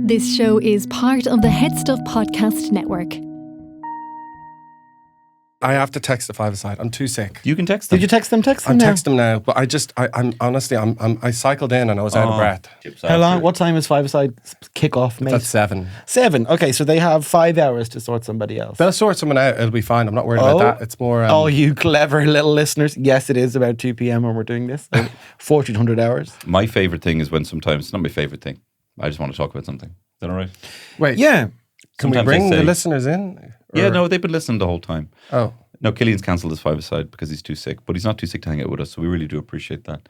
This show is part of the HeadStuff podcast network. I have to text the five-a-side. I'm too sick. You can text them. Did you text them? Text them I'm now. text them now, but I'm honestly, I cycled in and I was out of breath. How long? What time is five-a-side kick-off, mate? That's 7. 7. Okay, so they have 5 hours to sort somebody else. They'll sort someone out. It'll be fine. I'm not worried about that. It's more... oh, you clever little listeners. Yes, it is about 2 p.m. when we're doing this. 1,400 hours. My favourite thing is when sometimes, it's not my favourite thing. I just want to talk about something. Is that all right? Wait. Yeah. Can we Sometimes bring they say- the listeners in? Yeah, Or- no, they've been listening the whole time. Oh. No, Killian's cancelled his five-a-side because he's too sick, but he's not too sick to hang out with us, so we really do appreciate that.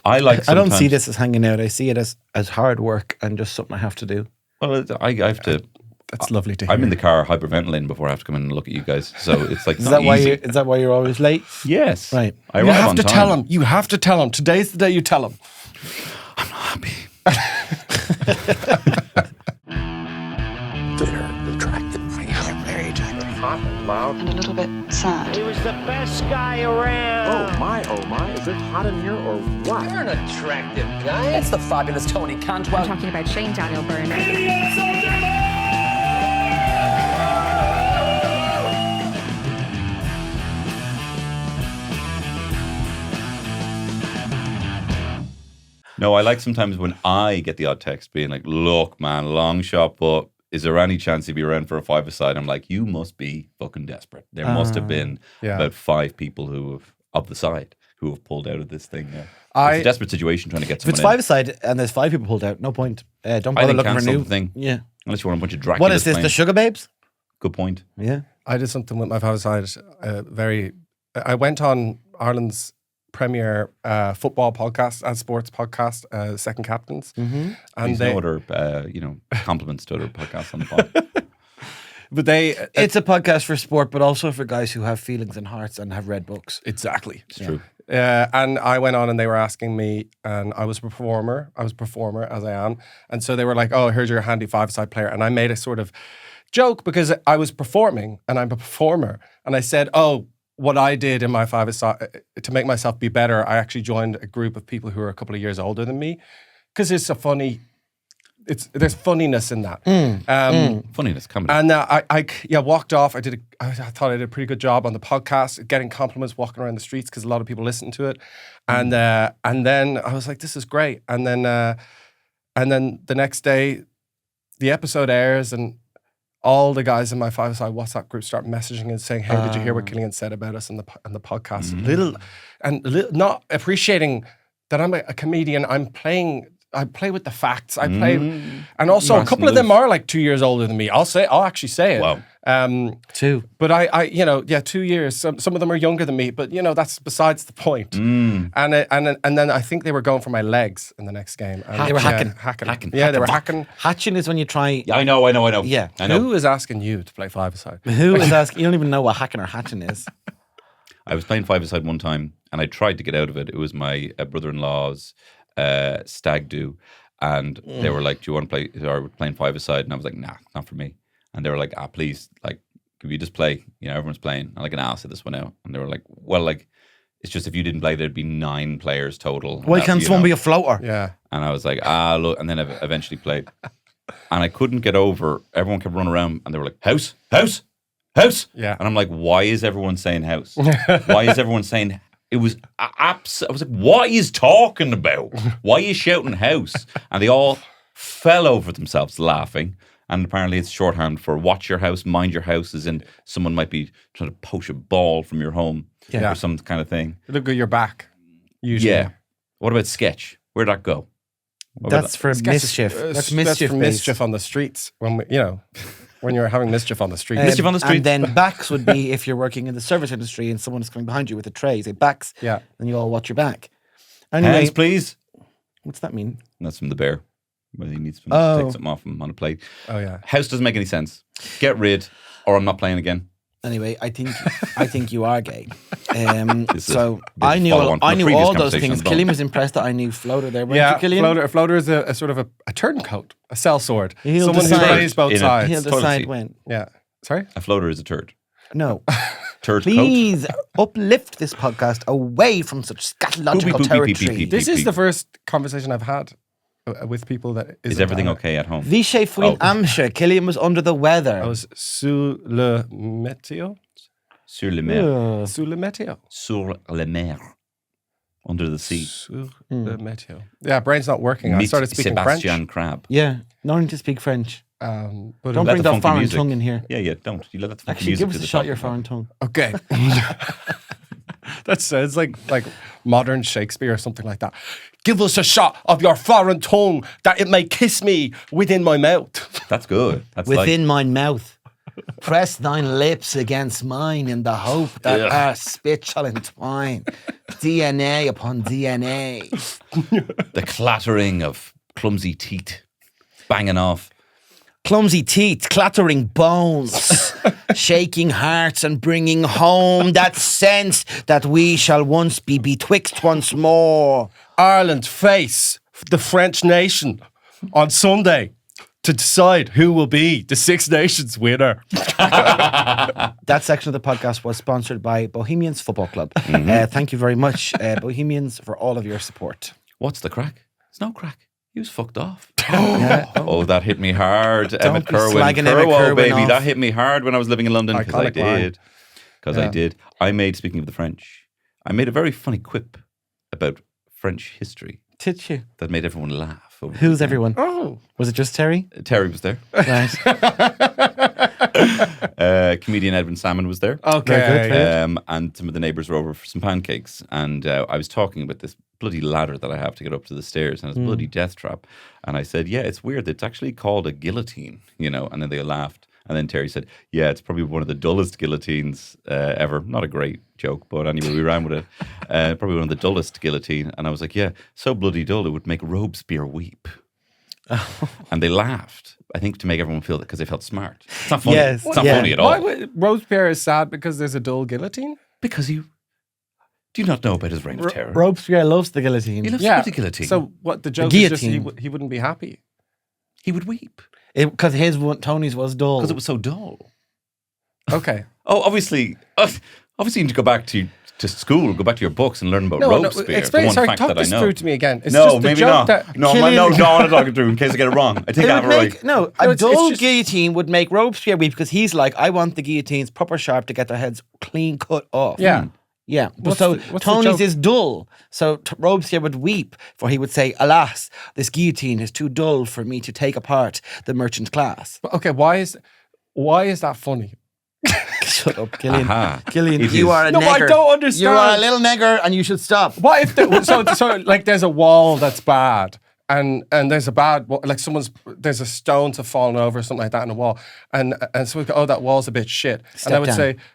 I don't see this as hanging out. I see it as hard work and just something I have to do. Well, I have to... That's lovely to hear. I'm in the car hyperventilating before I have to come in and look at you guys, so it's like Is that why you're always late? Yes. Right. I You arrive have on to time. tell him. You have to tell him. Today's the day you tell him. I'm not happy. They're attractive. Very attractive. Hot and loud. And a little bit sad. He was the best guy around. Oh my, is it hot in here or what? You're an attractive guy. It's the fabulous Tony Cantwell. I'm talking about Shane Byrne. No, I like sometimes when I get the odd text being like, look, man, long shot, but is there any chance he'd be around for a five-a-side? I'm like, you must be fucking desperate. There must have been about 5 people of the side who have pulled out of this thing. Yeah. It's a desperate situation trying to get If someone it's in. five-a-side and there's 5 people pulled out, no point. Don't I bother think looking for cancel new. the thing. Yeah. Unless you want a bunch of Dracula's What is this, playing. the Sugar Babes? Good point. Yeah. I did something with my five-a-side. I went on Ireland's premier football podcast, sports podcast, Second Captains. Mm-hmm. And There's no other, compliments to other podcasts on the pod. But they... It's a podcast for sport, but also for guys who have feelings and hearts and have read books. Exactly. It's true. And I went on and they were asking me, and I was a performer as I am. And so they were like, oh, I heard you're a handy five-side player. And I made a sort of joke because I was performing and I'm a performer. And I said, oh, what I did in my five-a-side, to make myself be better, I actually joined a group of people who are a couple of years older than me. Because there's funniness in that. Funniness, comedy. And I walked off. I thought I did a pretty good job on the podcast, getting compliments, walking around the streets because a lot of people listen to it. And then I was like, this is great. And then the next day, the episode airs, and all the guys in my five-a-side WhatsApp group start messaging and saying, "Hey, did you hear what Killian said about us on the podcast?" Not appreciating that I'm a comedian. I play with the facts. I play, and also a couple of them are like 2 years older than me. I'll actually say it. Wow. 2. But I 2 years. Some of them are younger than me, but that's besides the point. And then I think they were going for my legs in the next game. And They were hacking. Hacking. Yeah, they were hacking. Hatching is when you try... Yeah, I know. Yeah. I know. Who is asking you to play five-a-side? Who is asking? You don't even know what hacking or hatching is. I was playing five-a-side one time and I tried to get out of it. It was my brother-in-law's stag do, and they were like, do you want to play, or we're playing five-a-side? And I was like, nah, not for me. And they were like, please, like, can we just play? Everyone's playing. I'm like, I'll sit this one out. And they were like, well, like, it's just if you didn't play, there'd be 9 players total. Why can't someone be a floater? Yeah. And I was like, look, and then I eventually played. And I couldn't get over, everyone kept running around and they were like, house. Yeah. And I'm like, why is everyone saying house? Why is everyone saying it was I was like, what are you talking about? Why are you shouting house? And they all fell over themselves laughing. And apparently it's shorthand for watch your house, mind your house, as in someone might be trying to poach a ball from your home or some kind of thing. Look at your back. Usually. Yeah. What about sketch? Where'd that go? That's for mischief. That's mischief. For mischief on the streets. When when you're having mischief on the street. Mischief on the street. And then backs would be if you're working in the service industry and someone is coming behind you with a tray. Say backs. Yeah. And you all watch your back. Anyway, Hands, please. what's that mean? And that's from the bear. When he needs to take something off him on a plate. Oh yeah. House doesn't make any sense. Get rid, or I'm not playing again. Anyway, I think you are gay. This is So a I knew follow-on from the previous all those conversation things. on the Killian bone. was impressed that I knew floater there. Weren't Yeah, you, Killian? a floater is a sort of a turncoat, a sellsword. He'll Someone who decide plays both in a- sides. He'll toilet decide seat. when. Yeah. Sorry? A floater is a turd. No. Turd coat. Please uplift this podcast away from such scatological Boopy, boopy, territory. beep, beep, This beep, is beep. the first conversation I've had with people that Is everything okay at home? Vishay Fuin Amsha. Killian was under the weather. I was sous le météo. Sur le mer. Sous le météo. Sur le mer. Under the sea. Sur le météo. Yeah, brain's not working. I Meet started speaking Sebastian French. Crab. Yeah, learning to speak French. But Don't Let bring the that funky foreign music. tongue in here. Yeah, don't. You let the funky Actually, music give us do a the shot talking. your foreign tongue. okay. That sounds like modern Shakespeare or something like that. Give us a shot of your foreign tongue that it may kiss me within my mouth. That's good. That's Within my mouth. Press thine lips against mine in the hope that our spit shall entwine. DNA upon DNA. the clattering of clumsy teeth banging off. Clumsy teeth, clattering bones, shaking hearts and bringing home that sense that we shall once be betwixt once more. Ireland face the French nation on Sunday to decide who will be the Six Nations winner. That section of the podcast was sponsored by Bohemians Football Club. Thank you very much, Bohemians, for all of your support. What's the crack? It's no crack. He was fucked off. Oh, that hit me hard. Emmett be Kerwin. slagging Emmett Kerwin baby. off. That hit me hard when I was living in London because I Iconic line. did. Because I did. I made, speaking of the French, I made a very funny quip about French history Did you? that made everyone laugh. over the Who's weekend. everyone? Oh. Was it just Terry? Terry was there. Right. Comedian Edwin Salmon was there. Okay. And some of the neighbours were over for some pancakes. And I was talking about this bloody ladder that I have to get up to the stairs, and it's a bloody death trap. And I said, yeah, it's weird. It's actually called a guillotine, you know. And then they laughed. And then Terry said, yeah, it's probably one of the dullest guillotines ever. Not a great joke, but anyway, we ran with it. Probably one of the dullest guillotine. And I was like, yeah, so bloody dull, it would make Robespierre weep. And they laughed, I think, to make everyone feel that because they felt smart. It's not funny. Yes, It's not yeah. funny at all. Why would Robespierre is sad because there's a dull guillotine? Because do you not know about his reign of terror? Robespierre loves the guillotine. He loves Yeah. the guillotine. So what the joke is just guillotine. he wouldn't be happy. he would weep Because Tony's was dull. because it was so dull. Okay. Oh, obviously you need to go back to school, go back to your books and learn about Robespierre. explain. the one Sorry, fact talk that I this know. through to me again. It's No, just the maybe joke not. that No, Killian- no, I want to talk it through in case I get it wrong. I think I have it right. No, No, a it's dull just- guillotine would make Robespierre weep because he's like, I want the guillotines proper sharp to get their heads clean cut off. Yeah. Yeah. What's so the Tony's joke? is dull. So Robespierre would weep, for he would say, alas, this guillotine is too dull for me to take apart the merchant class. But okay, why is that funny? Shut up, Killian. Aha. Killian, It you is. are a No, nigger. I don't understand. You are a little nigger and you should stop. What if so like there's a wall that's bad and there's a bad like there's a stone to fallen over or something like that in a wall and so we go, oh, that wall's a bit shit. And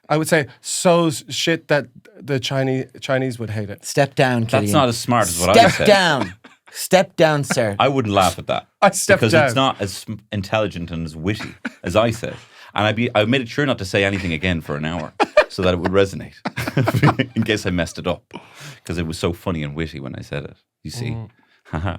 I would say so shit that the Chinese would hate it. Step down, Killian. That's not as smart as what I Step said. down. Step down, sir. I wouldn't laugh at that. I stepped because down. it's not as intelligent and as witty as I said. And I made it sure not to say anything again for an hour so that it would resonate in case I messed it up because it was so funny and witty when I said it. You see, haha.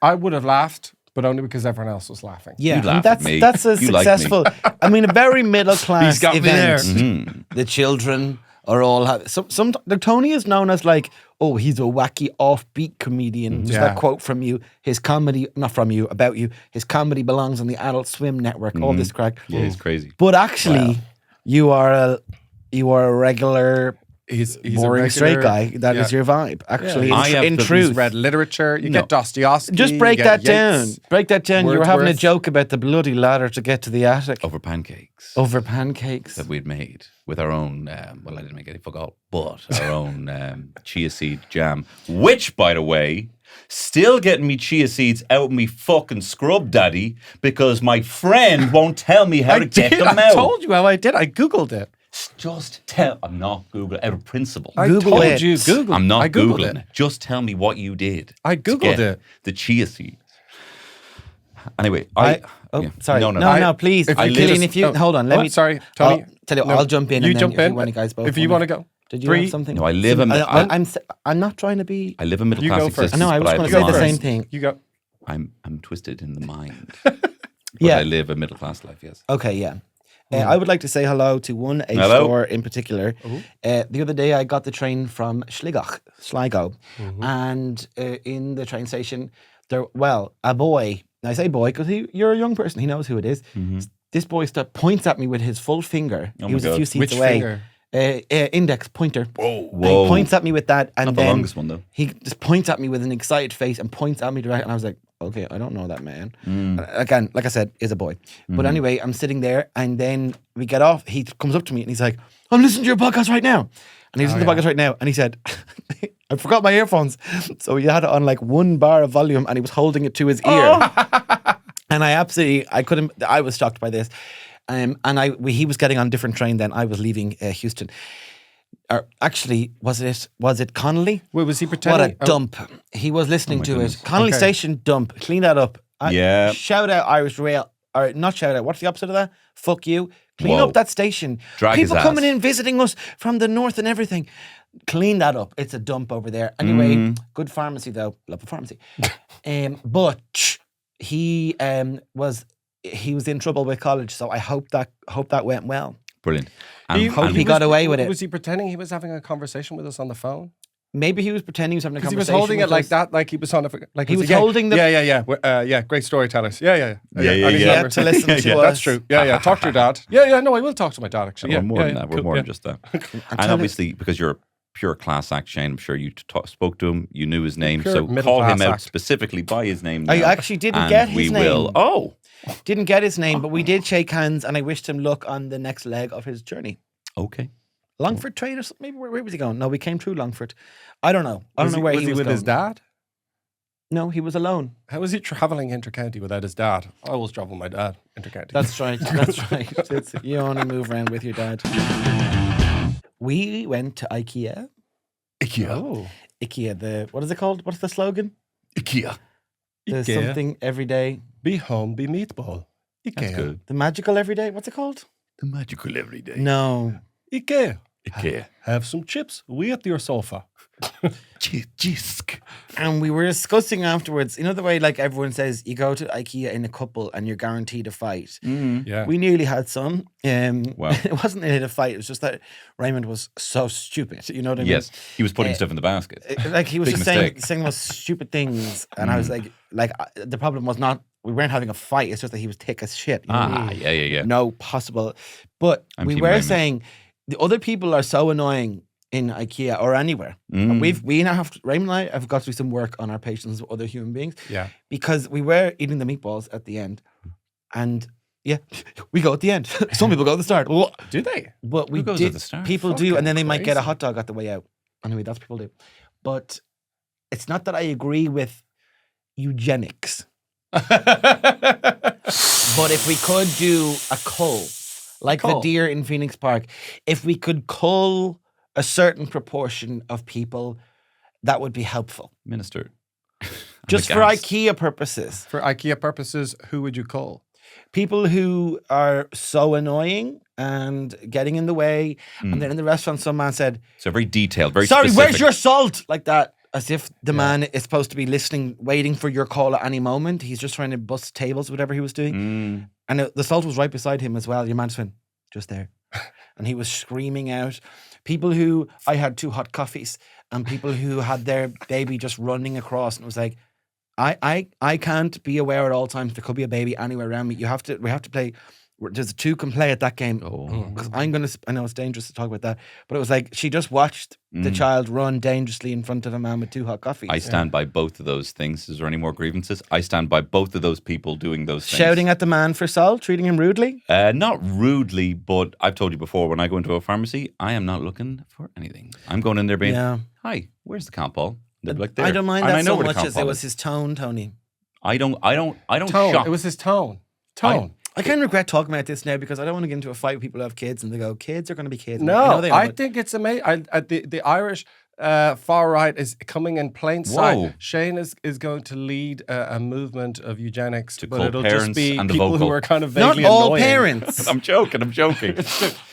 I would have laughed, but only because everyone else was laughing. Yeah, You laugh that's at me. that's a You like me. successful. I mean, a very middle class He's got me event. there. The children are all some. The Tony is known as like, oh, he's a wacky offbeat comedian. Just Yeah. that quote from you. His comedy, not from you, about you. His comedy belongs on the Adult Swim network. All this crack. Yeah, it's crazy. But actually, you are a regular. He's a boring regular- straight guy. That is yeah. your vibe. Actually, I have in the- truth, He's read literature. You No. get Dostoevsky. just break you that get down. Yeats. Break that down. You were having a Wordsworth. joke about the bloody ladder to get to the attic Over pancakes over pancakes. that we'd made with our own, well, I didn't make any fuck all, but our own chia seed jam, which, by the way, still getting me chia seeds out of me fucking scrub daddy because my friend won't tell me how to get them I out. told you how I did. I Googled it. Just tell. I'm not Googling out of principle. I Google told it. you Google. I'm not I Googled Googling it. Just tell me what you did. I to Googled get it. The chia seeds. Anyway, Sorry. No, No, please. if I Killian, live- if you oh, hold on, let oh, me. sorry, Tony. Tell you, No, I'll jump in. You and then jump if in. you want to guys both. If you want to go. Did you Three. have something? No, I live in- I'm not trying to be. I live a middle You class go first. existence. No, I was but gonna have say the lives. same thing. You go. I'm twisted in the mind. But Yeah. I live a middle class life. Yes. Okay, yeah. I would like to say hello to a Hello. store in particular. The other day I got the train from Sligo, and in the train station a boy. I say boy because you're a young person. He knows who it is. This boy points at me with his full finger. Oh he was my a few God. seats Which away. finger? Index pointer. Whoa. And he points at me with that, and Not the then longest one though. he just points at me with an excited face and points at me direct. And I was like, okay, I don't know that man. And again, like I said, is a boy. But anyway, I'm sitting there, and then we get off. He comes up to me and he's like, I'm listening to your podcast right now. And he's listening to the podcast right now, and he said, I forgot my earphones, so he had it on like 1 bar of volume, and he was holding it to his ear. And I was shocked by this. He was getting on a different train then. I was leaving Houston. Or actually, was it Connolly? Wait, was he pretending? What a dump. He was listening to goodness. it. Connolly Okay. Station dump. Clean that up. Yeah. Shout out Irish Rail. Or not shout out. What's the opposite of that? Fuck you. Clean Whoa. up that station. Drag his People coming ass. in, visiting us from the north and everything. Clean that up. It's a dump over there. Anyway, good pharmacy though. Love a pharmacy. But he was in trouble with college, so I hope that went well. Brilliant. Hope he got away with it. Was he pretending he was having a conversation with us on the phone? Maybe he was pretending he was having a Because he was conversation. holding it with like us. that, like he was on a. Like He was yeah, holding the- Yeah. Great storytellers. Yeah. Yeah, And he's yeah. never- To listen to us. That's true. Yeah. Talk to your dad. Yeah. No, I will talk to my dad actually. We're more than that. We're Cool, more yeah. than just that. And obviously, because you're a pure class act, Shane, I'm sure you spoke to him. You knew his name, Pure so middle call him class out act. specifically by his name. I now, actually didn't and get his we will. name. Oh, Didn't get his name, but we did shake hands, and I wished him luck on the next leg of his journey. okay. Longford train or something? Maybe where was he going? No, we came through Longford. I don't know. I don't know where was he was with going. his dad? No, he was alone. How was he traveling intercounty without his dad? I always travel with my dad intercounty. That's right. That's right. You only move around with your dad. We went to IKEA. IKEA. IKEA. What is it called? What's the slogan? IKEA. The IKEA. something every day. Be home, be meatball. IKEA. That's good. The magical every day. What's it called? The magical everyday. No. IKEA. IKEA. Have some chips. Wait your sofa. Jisk. And we were discussing afterwards, you know the way like everyone says you go to IKEA in a couple and you're guaranteed a fight. Yeah. We nearly had some. Wow. It wasn't nearly a fight. It was just that Raymond was so stupid. You know what I mean? Yes, he was putting stuff in the basket. Like he was Big just mistake. saying most stupid things, and I was like the problem was not we weren't having a fight. It's just that he was thick as shit. You know what I mean? Yeah. No possible. But I'm we Team were Raymond. saying the other people are so annoying in IKEA or anywhere. And we now have Raymond and I have got to do some work on our patience with other human beings. Yeah. Because we were eating the meatballs at the end, and yeah, we go at the end. Some people go at the start. Well, Do they? but we Who goes did. at the start? People do, Fucking and then they might get a crazy. hot dog at the way out. Anyway, that's what people do. But it's not that I agree with eugenics. But if we could do a cull, like the Cull. deer in Phoenix Park, if we could cull a certain proportion of people, that would be helpful. Minister. Just for aghast. IKEA purposes. For IKEA purposes, who would you call? People who are so annoying and getting in the way. And then in the restaurant, some man said, So very detailed, very sorry, specific. where's your salt? Like that. As if the man is supposed to be listening, waiting for your call at any moment. He's just trying to bust tables, whatever he was doing. And the salt was right beside him as well. Your man just went, just there. And he was screaming out. People who, I had 2 hot coffees, and people who had their baby just running across, and it was like, I can't be aware at all times there could be a baby anywhere around me. We have to play. There's 2 can play at that game. Because I know it's dangerous to talk about that, but it was like she just watched the child run dangerously in front of a man with 2 hot coffees. I stand by both of those things. Is there any more grievances? I stand by both of those people doing those things. Shouting at the man for salt, treating him rudely. Not rudely, but I've told you before, when I go into a pharmacy, I am not looking for anything. I'm going in there being, Yeah. hi, where's the Cantwell? They'll be like, there. I don't mind And that I know so where the much as it Cantwell was is. his tone, Tony. I don't Tone. shop. It was his tone. Tone. I kind of regret talking about this now because I don't want to get into a fight with people who have kids and they go, kids are going to be kids. I know No, they are, I but- think it's amazing. The Irish far right is coming in plain sight. Whoa. Shane is going to lead a movement of eugenics, To but call it'll just parents be and the people who vocal. are kind of not vaguely all annoying. parents. I'm joking.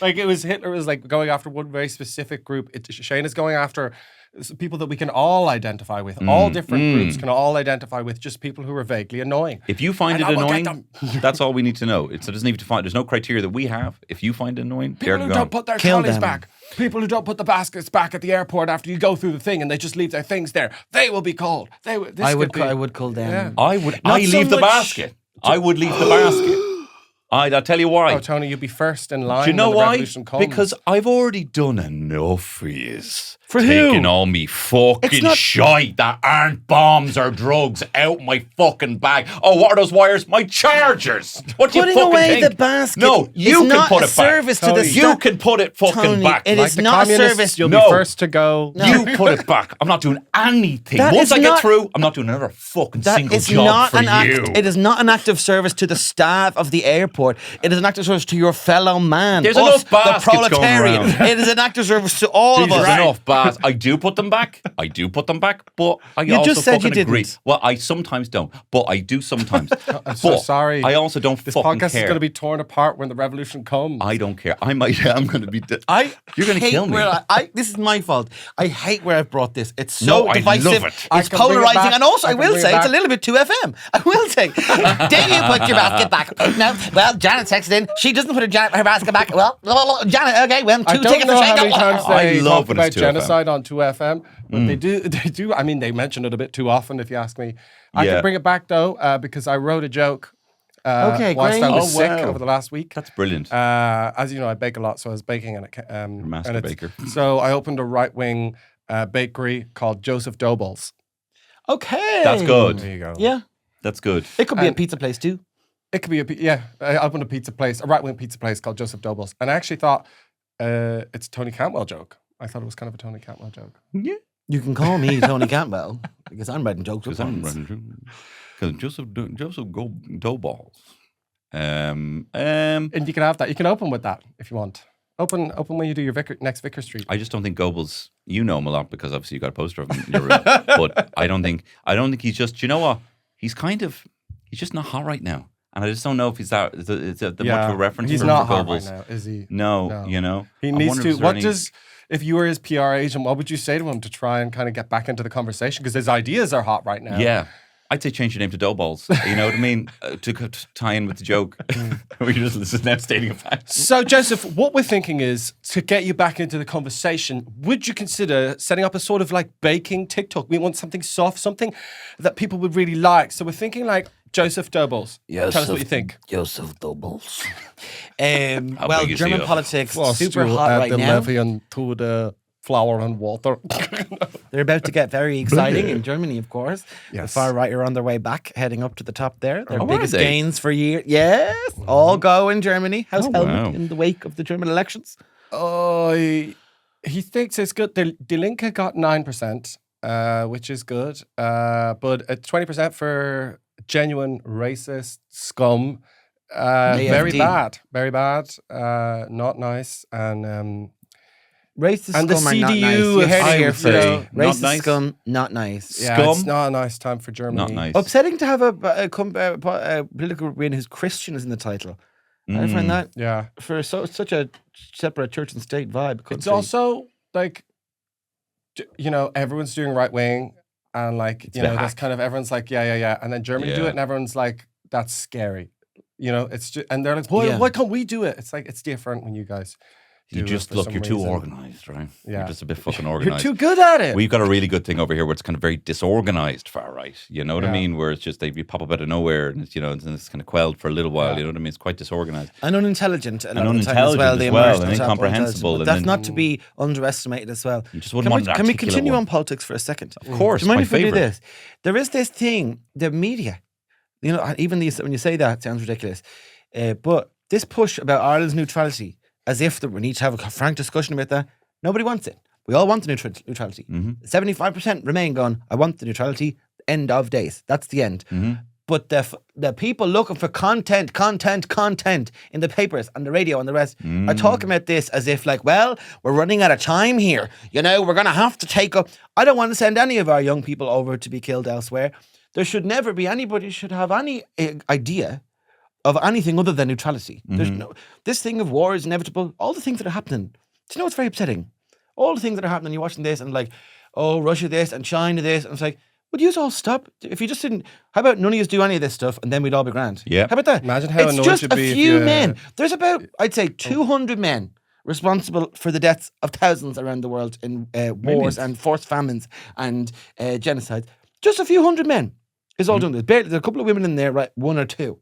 Like it was Hitler was like going after one very specific group. Shane is going after people that we can all identify with. All different groups can all identify with just people who are vaguely annoying. If you find And it I will get annoying, that's all we need to know. It doesn't need to find. There's no criteria that we have. If you find it annoying, People they're who gone. don't put their Kill trolleys them. back. People who don't put the baskets back at the airport after you go through the thing and they just leave their things there. They will be called. This I could would be- call them. Yeah. I would. Not I so leave the much- basket. I would leave the basket. I'll tell you why. Oh, Tony, you'd be first in line Do you know when the why? revolution comes. Because I've already done enough for yous. For who? Taking all me fucking not- shite that aren't bombs or drugs out my fucking bag. Oh, what are those wires? My chargers. What do you Putting fucking away think? the basket No, you is can not put a it back. service to the Tony, You staff. can put it fucking Tony, back. it like is the not a communists, service. you'll No. be first to go. You put it back. I'm not doing anything. That Once is I get not- through, I'm not doing another fucking That single is job not for an act. you. It is not an act of service to the staff of the airport. It is an act of service to your fellow man. There's us, enough the baskets going proletariat. around. It is an act of service to all of There's us. enough bars. I do put them back. but I You also just said you fucking agree. didn't. Well, I sometimes don't, but I do sometimes. I'm so But sorry. I also don't This fucking podcast care. is going to be torn apart when the revolution comes. I don't care. I'm going to be. You're going to hate kill me. where this is my fault. I hate where I've brought this. It's so No, I divisive. love it. I It's can bring it polarizing, back. and also I I can will bring it say it's a back. little bit too FM. I will say. Did you put your basket back? No. Well, Janet texted in. She doesn't put her basket back. Well, Janet. Okay. Well, I two don't tickets know for how Shane. many times I they love talk when about it's 2FM. genocide on 2FM, but they do. I mean, they mention it a bit too often, if you ask me. I Yeah. can bring it back though, because I wrote a joke. Okay, whilst great. I was Oh, sick wow. over the last week. That's brilliant. As you know, I bake a lot, so I was baking and master and it's- baker. So I opened a right-wing bakery called Joseph Doble's. Okay. That's good. There you go. Yeah. That's good. It could be a And- pizza place too. It could be I opened a pizza place, a right-wing pizza place called Joseph Doble's, and I actually thought it's a Tony Cantwell joke. I thought it was kind of a Tony Cantwell joke. Yeah. You can call me Tony Cantwell because I'm writing jokes with Because I'm puns. running. Because Joseph go dough balls. And you can have that. You can open with that if you want. Open when you do your next Vicar Street. I just don't think Goebbels. You know him a lot because obviously you got a poster of him in your room. But I don't think he's just. You know what? He's just not hot right now, and I just don't know if he's that. Is it the much of a reference? He's for not for hot Goebbels? right now, is he? No, you know He I needs wonder to. if there's any- If you were his PR agent, what would you say to him to try and kind of get back into the conversation? Because his ideas are hot right now. Yeah. I'd say change your name to Dough Balls. You know what I mean? To tie in with the joke. We're just this is now stating a fact. So, Joseph, what we're thinking is to get you back into the conversation, would you consider setting up a sort of like baking TikTok? We want something soft, something that people would really like. So we're thinking like Joseph Dobles. Tell us what you think. Joseph Doubles. How Well, big is German he? politics super hot right now. to the flour and water. They're about to get very exciting in Germany, of course. The Yes. far right are on their way back, heading up to the top there. Their Oh, are biggest they? gains for years. Yes, all go in Germany. How's Oh, Helmut wow. in the wake of the German elections? Oh, he thinks it's good. Die Linke got 9%, which is good. But 20% for genuine racist scum. Very AfD. bad. Very bad. Not nice. And Racist And the scum are not nice. CDU You heading, hire you for know, not racist nice. scum, not nice. yeah, Scum? it's not a nice time for Germany. Not nice. Upsetting to have a political group whose Christian is in the title. I find that Yeah. for such a separate church and state vibe. It's country. also like, you know, everyone's doing right wing, and like, It's you a know, bit that's hack. kind of everyone's like, yeah, and then Germany do Yeah. it, and everyone's like, that's scary. You know, it's just, and they're like, why can't we do it? It's like it's different when you guys. You do it just for look, some you're too reason. organized, right? Yeah. You're just a bit fucking You're organized. too good at it. We've got a really good thing over here where it's kind of very disorganized far right. You know what I Yeah. mean? Where it's just you pop up out of nowhere and it's, you know, and it's kind of quelled for a little while. Yeah. You know what I mean? It's quite disorganized. And unintelligent, and unintelligent as well, and incomprehensible, But and that's then- not to be underestimated as well. You just wouldn't want an Can we articulate continue one. on politics for a second? Of course, Do you mind my if we do favourite. this? There is this thing, the media. You know, even these, when you say that, it sounds ridiculous. But this push about Ireland's neutrality, as if we need to have a frank discussion about that, nobody wants it. We all want the neutrality. 75% remain going, I want the neutrality, end of days. That's the end. But the people looking for content in the papers and the radio and the rest are talking about this as if like, well, we're running out of time here. You know, we're going to have to take up. I don't want to send any of our young people over to be killed elsewhere. There should never be anybody should have any idea of anything other than neutrality. There's no, this thing of war is inevitable. All the things that are happening. Do you know what's very upsetting? all the things that are happening. You're watching this and like, oh, Russia this and China this. And it's like, would you all stop? If you just didn't, how about none of you do any of this stuff and then we'd all be grand? Yeah. How about that? Imagine how it's annoyed just you'd a be if few you, men. There's about, I'd say, 200 men responsible for the deaths of thousands around the world in wars and forced famines and genocide. Just a few hundred men is all done. There's a couple of women in there, right? One or two.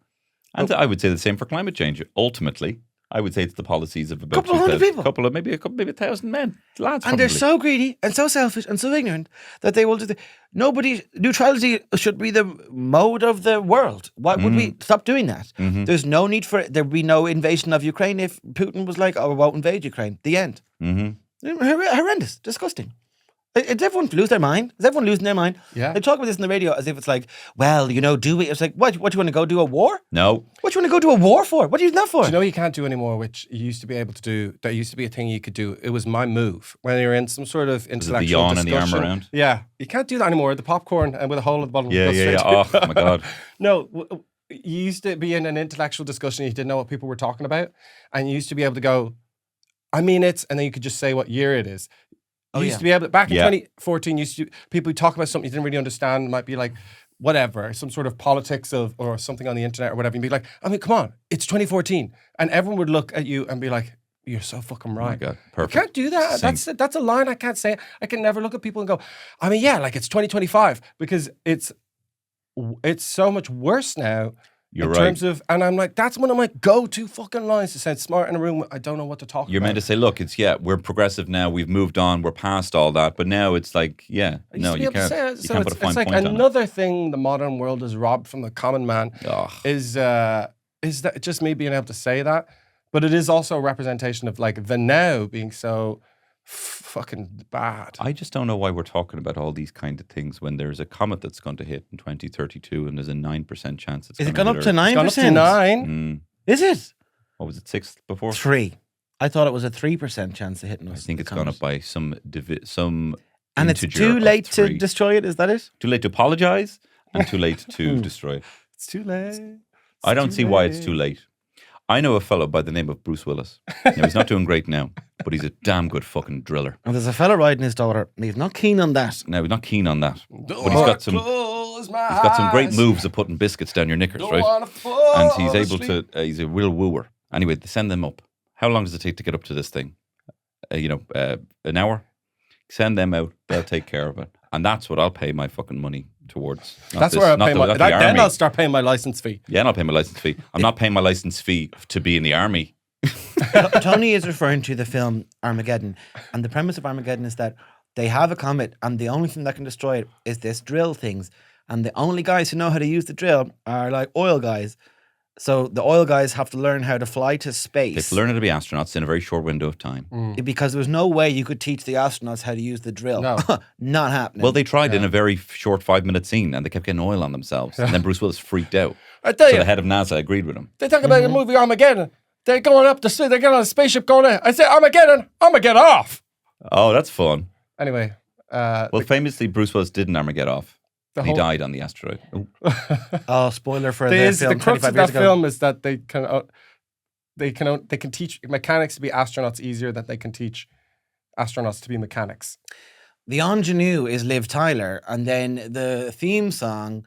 And I would say the same for climate change. Ultimately, I would say it's the policies of about Couple of hundred people. maybe 1,000 men, lads. And they're probably. so greedy and so selfish and so ignorant that they will do neutrality should be the mode of the world. Why would we stop doing that? There's no need for it. There'd be no invasion of Ukraine if Putin was like, oh, I won't invade Ukraine. The end. Horrendous. Disgusting. Did everyone lose their mind? Is everyone losing their mind? Yeah. They talk about this in the radio as if it's like, well, do we? It's like, what do you want to go do a war? No. What do you want to go do a war for? What are you doing that for? Do you know what you can't do anymore, which you used to be able to do? That used to be a thing you could do. It was my move. When you're in some sort of intellectual yawn and discussion. the arm around? Yeah. You can't do that anymore. The popcorn and with a hole at the bottom. Yeah, goes yeah, straight yeah. to- Oh, my God. No, you used to be in an intellectual discussion. You didn't know what people were talking about. And you used to be able to go, I mean it. And then you could just say what year it is. You used to be able to, back in 2014, people who talk about something you didn't really understand, might be like, whatever, some sort of politics or something on the internet or whatever. You'd be like, I mean, come on, it's 2014. And everyone would look at you and be like, you're so fucking right. Oh my God, perfect. You can't do that. Same. That's a line I can't say. I can never look at people and go, I mean, yeah, like it's 2025 because it's so much worse now. You're in right. terms of, and I'm like, that's one of my go-to fucking lines to sound smart in a room. I don't know what to talk You're about. meant to say, look, we're progressive now. We've moved on. We're past all that. But now it's like, I used to be you able to can't. say it. You So can't put a fine it's like point on it. another thing the modern world has robbed from the common man is that just me being able to say that. But it is also a representation of like the now being so fucking bad. I just don't know why we're talking about all these kind of things when there's a comet that's going to hit in 2032 and there's a 9% chance it's Is it going gone up to 9%? It's gone up to 9. Is it? What was it, 6 before? 3. I thought it was a 3% chance of hitting us. I think it's gone up by some and it's integer too of late to 3. destroy it, is that it? Too late to apologise and too late to destroy it. It's too late. I don't see why it's too late. I know a fellow by the name of Bruce Willis. Now, he's not doing great now, but he's a damn good fucking driller. And there's a fella riding his daughter, and he's not keen on that. Now, he's not keen on that, but he's got some great moves of putting biscuits down your knickers, right? And he's able to, he's a real wooer. Anyway, they send them up. How long does it take to get up to this thing? An hour? Send them out. They'll take care of it. And that's what I'll pay my fucking money towards. That's where I'll pay my. Then I'll start paying my license fee. Yeah, and I'll pay my license fee. I'm not paying my license fee to be in the army. Tony is referring to the film Armageddon, and the premise of Armageddon is that they have a comet, and the only thing that can destroy it is this drill things, and the only guys who know how to use the drill are like oil guys. So the oil guys have to learn how to fly to space. They have to learn how to be astronauts in a very short window of time. Because there was no way you could teach the astronauts how to use the drill. No. Not happening. Well, they tried in a very short 5-minute scene, and they kept getting oil on themselves. And then Bruce Willis freaked out. I tell So you, the head of NASA agreed with him. they talk about the movie Armageddon. They're going up the, they get on a spaceship going in. I say Armageddon, I'm gonna get off. Oh, that's fun. Anyway, Well, famously, Bruce Willis didn't Armageddon off. The He whole- died on the asteroid. Oh. oh, spoiler for the the film crux 25 of years that ago. film is that they can teach mechanics to be astronauts easier than they can teach astronauts to be mechanics. The ingenue is Liv Tyler, and then the theme song,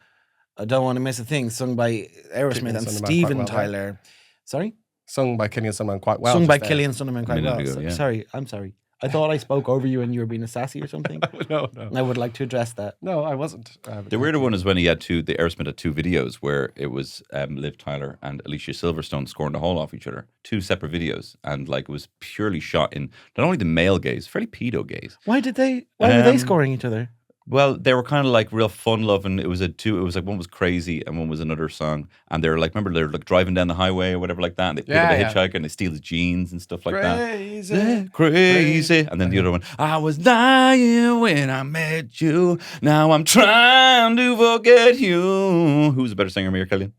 I Don't Want to Miss a Thing, sung by Aerosmith Killian and Sundermann Steven quite well, Tyler. Sorry? Sung by Killian Sundermann quite well. sung by just there. Killian Sundermann quite minute well. ago, yeah. Sorry, I'm sorry. I thought I spoke over you and you were being a sassy or something. No. I would like to address that. No, I wasn't. The weirder one is when the Aerosmith had 2 videos where it was Liv Tyler and Alicia Silverstone scoring the hole off each other. 2 separate videos. And like it was purely shot in not only the male gaze, fairly pedo gaze. Why were they scoring each other? Well, they were kind of like real fun loving. It was like one was crazy and one was another song. And they were like, remember, they were like driving down the highway or whatever like that. And they pick up a hitchhiker and they steal his jeans and stuff like Crazy. that. Crazy. And then the other one, I was lying when I met you. Now I'm trying to forget you. Who's a better singer, me or Killian?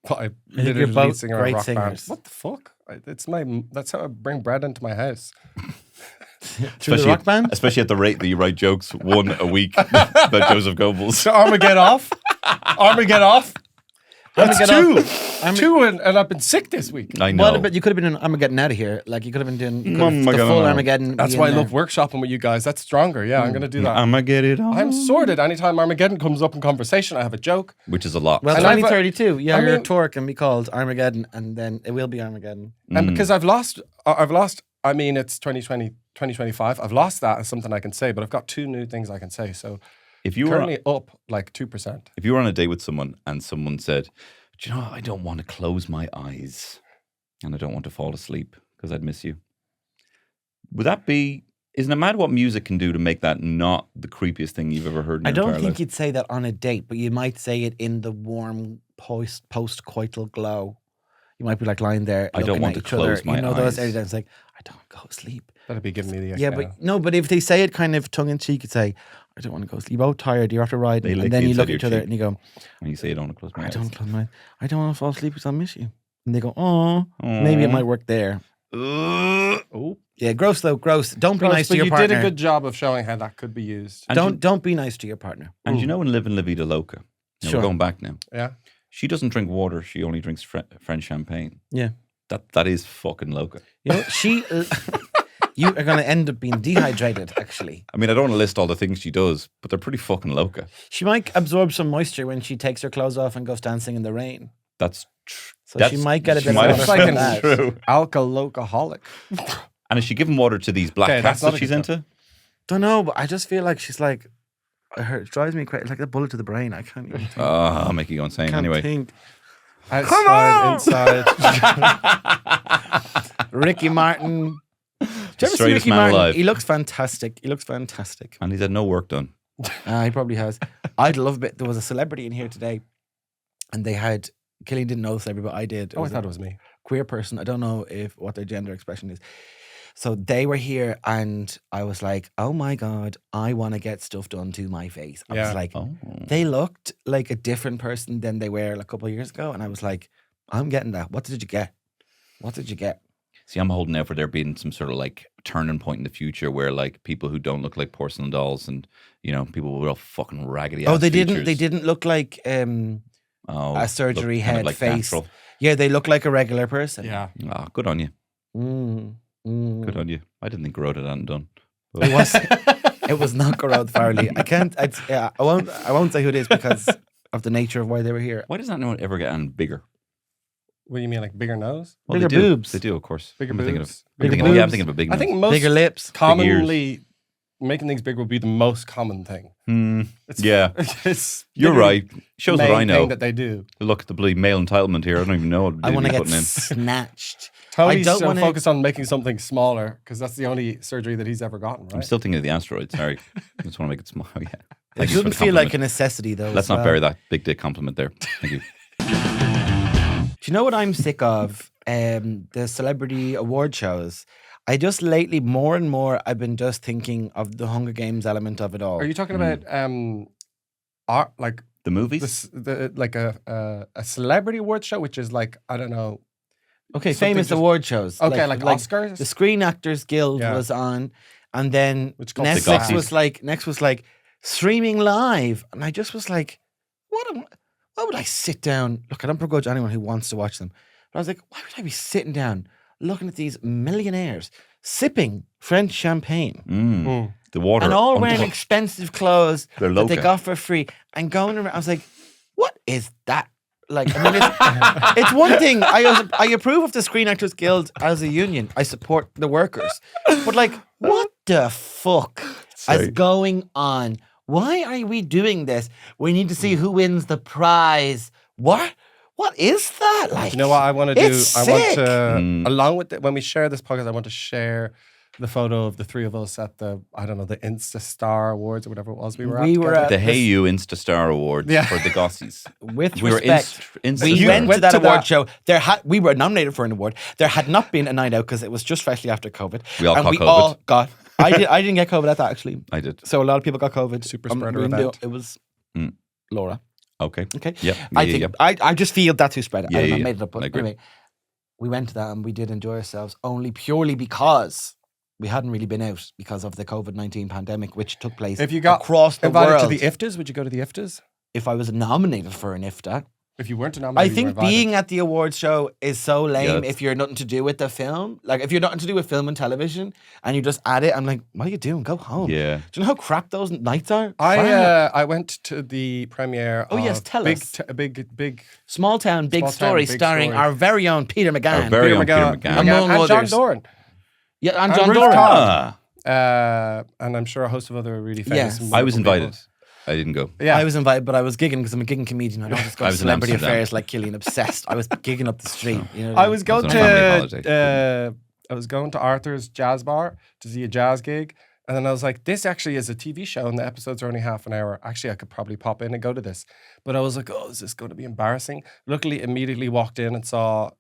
Well, I think literally you're both lead singer of a great rock band. singers. What the fuck? That's how I bring bread into my house. Through the rock band? Especially at the rate that you write jokes 1 a week about Joseph Goebbels. So Armageddon off. Armageddon off. That's Armageddon. two, and I've been sick this week. I know. Well, but you could have been doing Armageddon out of here. Like you could have been doing the Armageddon. full Armageddon. That's be why I in love there. workshopping with you guys. That's stronger. Yeah, I'm going to do that. Armageddon. I'm sorted. Anytime Armageddon comes up in conversation, I have a joke. Which is a lot. Well, And I've- 2032. Yeah, I your mean- tour can be called Armageddon, and then it will be Armageddon. And because I've lost, I mean, it's 2020, 2025. I've lost that as something I can say, but I've got 2 new things I can say. So if you were currently up like 2%. if you were on a date with someone and someone said, "Do you know, I don't want to close my eyes and I don't want to fall asleep because I'd miss you," would that be? Isn't it mad what music can do to make that not the creepiest thing you've ever heard in I your don't entire think life? you'd say that on a date, but you might say it in the warm post-coital glow. You might be like lying there. I don't looking want at to each other. close my You know those eyes. areas. It's like I don't want to go to sleep. That'd be giving me the Yeah, but no. But if they say it kind of tongue in cheek, you'd say, "I don't want to go to sleep. You're both tired. You're after riding," They lick and then the you look inside at each of your other cheek. and you go, When you say you don't want to close my "I eyes. don't close my. I don't want to fall asleep because I miss you." And they go, "Oh, maybe it might work there." Oh, Yeah, gross though. Gross. Don't be nice to but your you partner. did a good job of showing how that could be used. And Don't be nice to your partner. And you know in Live in La Vida Loca, now Sure. we're going back now. Yeah. She doesn't drink water. She only drinks French champagne. Yeah. That is fucking Loca. You know, you are going to end up being dehydrated, actually. I mean, I don't want to list all the things she does, but they're pretty fucking Loca. She might absorb some moisture when she takes her clothes off and goes dancing in the rain. That's So she might get a she bit might of have water from found that. true. Alcoholic. And is she giving water to these black Okay, cats that's not that a she's good into? Don't know, but I just feel like she's like, it drives me crazy. It's like a bullet to the brain. I can't even think. I'll make you go insane. Can't Anyway, think. Outside, inside. Ricky Martin. Do you ever see straightest Ricky man Martin? alive. He looks fantastic. He looks fantastic. and he's had no work done. He probably has. I'd love it. There was a celebrity in here today, and they had Killian didn't know the celebrity, but I did. Oh, I thought it was me. Queer person. I don't know what their gender expression is. So they were here, and I was like, "Oh my god, I want to get stuff done to my face." I Yeah. was like, Oh, they looked like a different person than they were like a couple of years ago, and I was like, "I'm getting that. What did you get? What did you get?" see, I'm holding out for there being some sort of like turning point in the future where like people who don't look like porcelain dolls and people with all fucking raggedy. Oh, ass they didn't. features. They didn't look like a surgery look kind of head like face. natural. Yeah, they look like a regular person. Yeah. Ah, good on you. Mm. Good on you. I didn't think Rhoda hadn't done. It was. It was not Garrod Farley. I can't. I won't say who it is because of the nature of why they were here. Why does that no one ever get on bigger? What do you mean, like bigger nose? Well, Bigger they do. boobs. They do, of course. Bigger I'm thinking boobs. of, I'm Bigger thinking, yeah, I'm boobs. thinking of a big I nose. think most Bigger lips. commonly making things bigger would be the most common thing. It's, Yeah. it's You're bigger right. Shows what main I know. thing that they do. Look at the bloody male entitlement here. I don't even know what I they'd want be to get putting in. snatched. Tony's don't so wanna- focused on making something smaller because that's the only surgery that he's ever gotten, right? I'm still thinking of the asteroid. Sorry. I just want to make it small. Yeah. It Thank you for doesn't the feel like a compliment. necessity though. Let's as not well. bury that big dick compliment there. Thank you. Do you know what I'm sick of? The celebrity award shows. I just lately more and more I've been just thinking of the Hunger Games element of it all. Are you talking about art, like The movies? like a celebrity award show, which is like, I don't know. Okay, something famous just- award shows. Okay, like Oscars? The Screen Actors Guild Yeah. was on, and then Which called Netflix the was like streaming live, and I just was like, why would I sit down? Look, I don't begrudge anyone who wants to watch them, but I was like, why would I be sitting down looking at these millionaires sipping French champagne The water. and all under- wearing expensive clothes They're that they loca. got for free and going around? I was like, what is that? Like, I mean, it's one thing. I approve of the Screen Actors Guild as a union. I support the workers. But like, what the fuck is going on? Why are we doing this? We need to see who wins the prize. What? What is that? Like, You know what I want to do? It's I want sick. to, along with when we share this podcast, I want to share the photo of the three of us at the Insta Star Awards or whatever it was we were at. We were together. at The Hey You Insta Star Awards Yeah. for the Gossies. with We were respect. Insta We Star. went to went that to award that- show. We were nominated for an award. There had not been a night out because it was just freshly after COVID. We all and caught we COVID. all got. I didn't get COVID at that actually. I did. So a lot of people got COVID. Super spreader we didn't event. do- It was Mm. Laura. Okay. Okay. Yep. I Yeah, think yeah. I just feel that's who spread it. Yeah, I don't know, yeah, I made it up. But I agree. anyway, we went to that and we did enjoy ourselves only purely because we hadn't really been out because of the COVID-19 pandemic, which took place If you got across the invited world. to the IFTAs, would you go to the IFTAs? If I was nominated for an IFTA, If you weren't I nominated, you think were invited. being at the awards show is so lame that's- if you're nothing to do with the film. Like, if you're nothing to do with film and television and you just add it, I'm like, what are you doing? Go home. Yeah. Do you know how crap those nights are? I went to the premiere. Oh, yes, of tell big, us. big Small Town, Big Small Town, Story, Big starring Story. our very own Peter McGann. Our very own Peter McGann. Among and John others. Doran. Yeah, and And John Ruth Doran. Cobb. Ah, And I'm sure a host of other really Yes. famous. and I was wonderful invited. people. I didn't go. Yeah, I was invited, but I was gigging because I'm a gigging comedian. I don't just go I to was in celebrity Amsterdam. affairs like Killian, obsessed. I was gigging up the street. You know, I was going on a family to holiday. I was going to Arthur's Jazz Bar to see a jazz gig, and then I was like, "This actually is a TV show, and the episodes are only half an hour. Actually, I could probably pop in and go to this." But I was like, "Oh, is this going to be embarrassing?" Luckily, immediately walked in and saw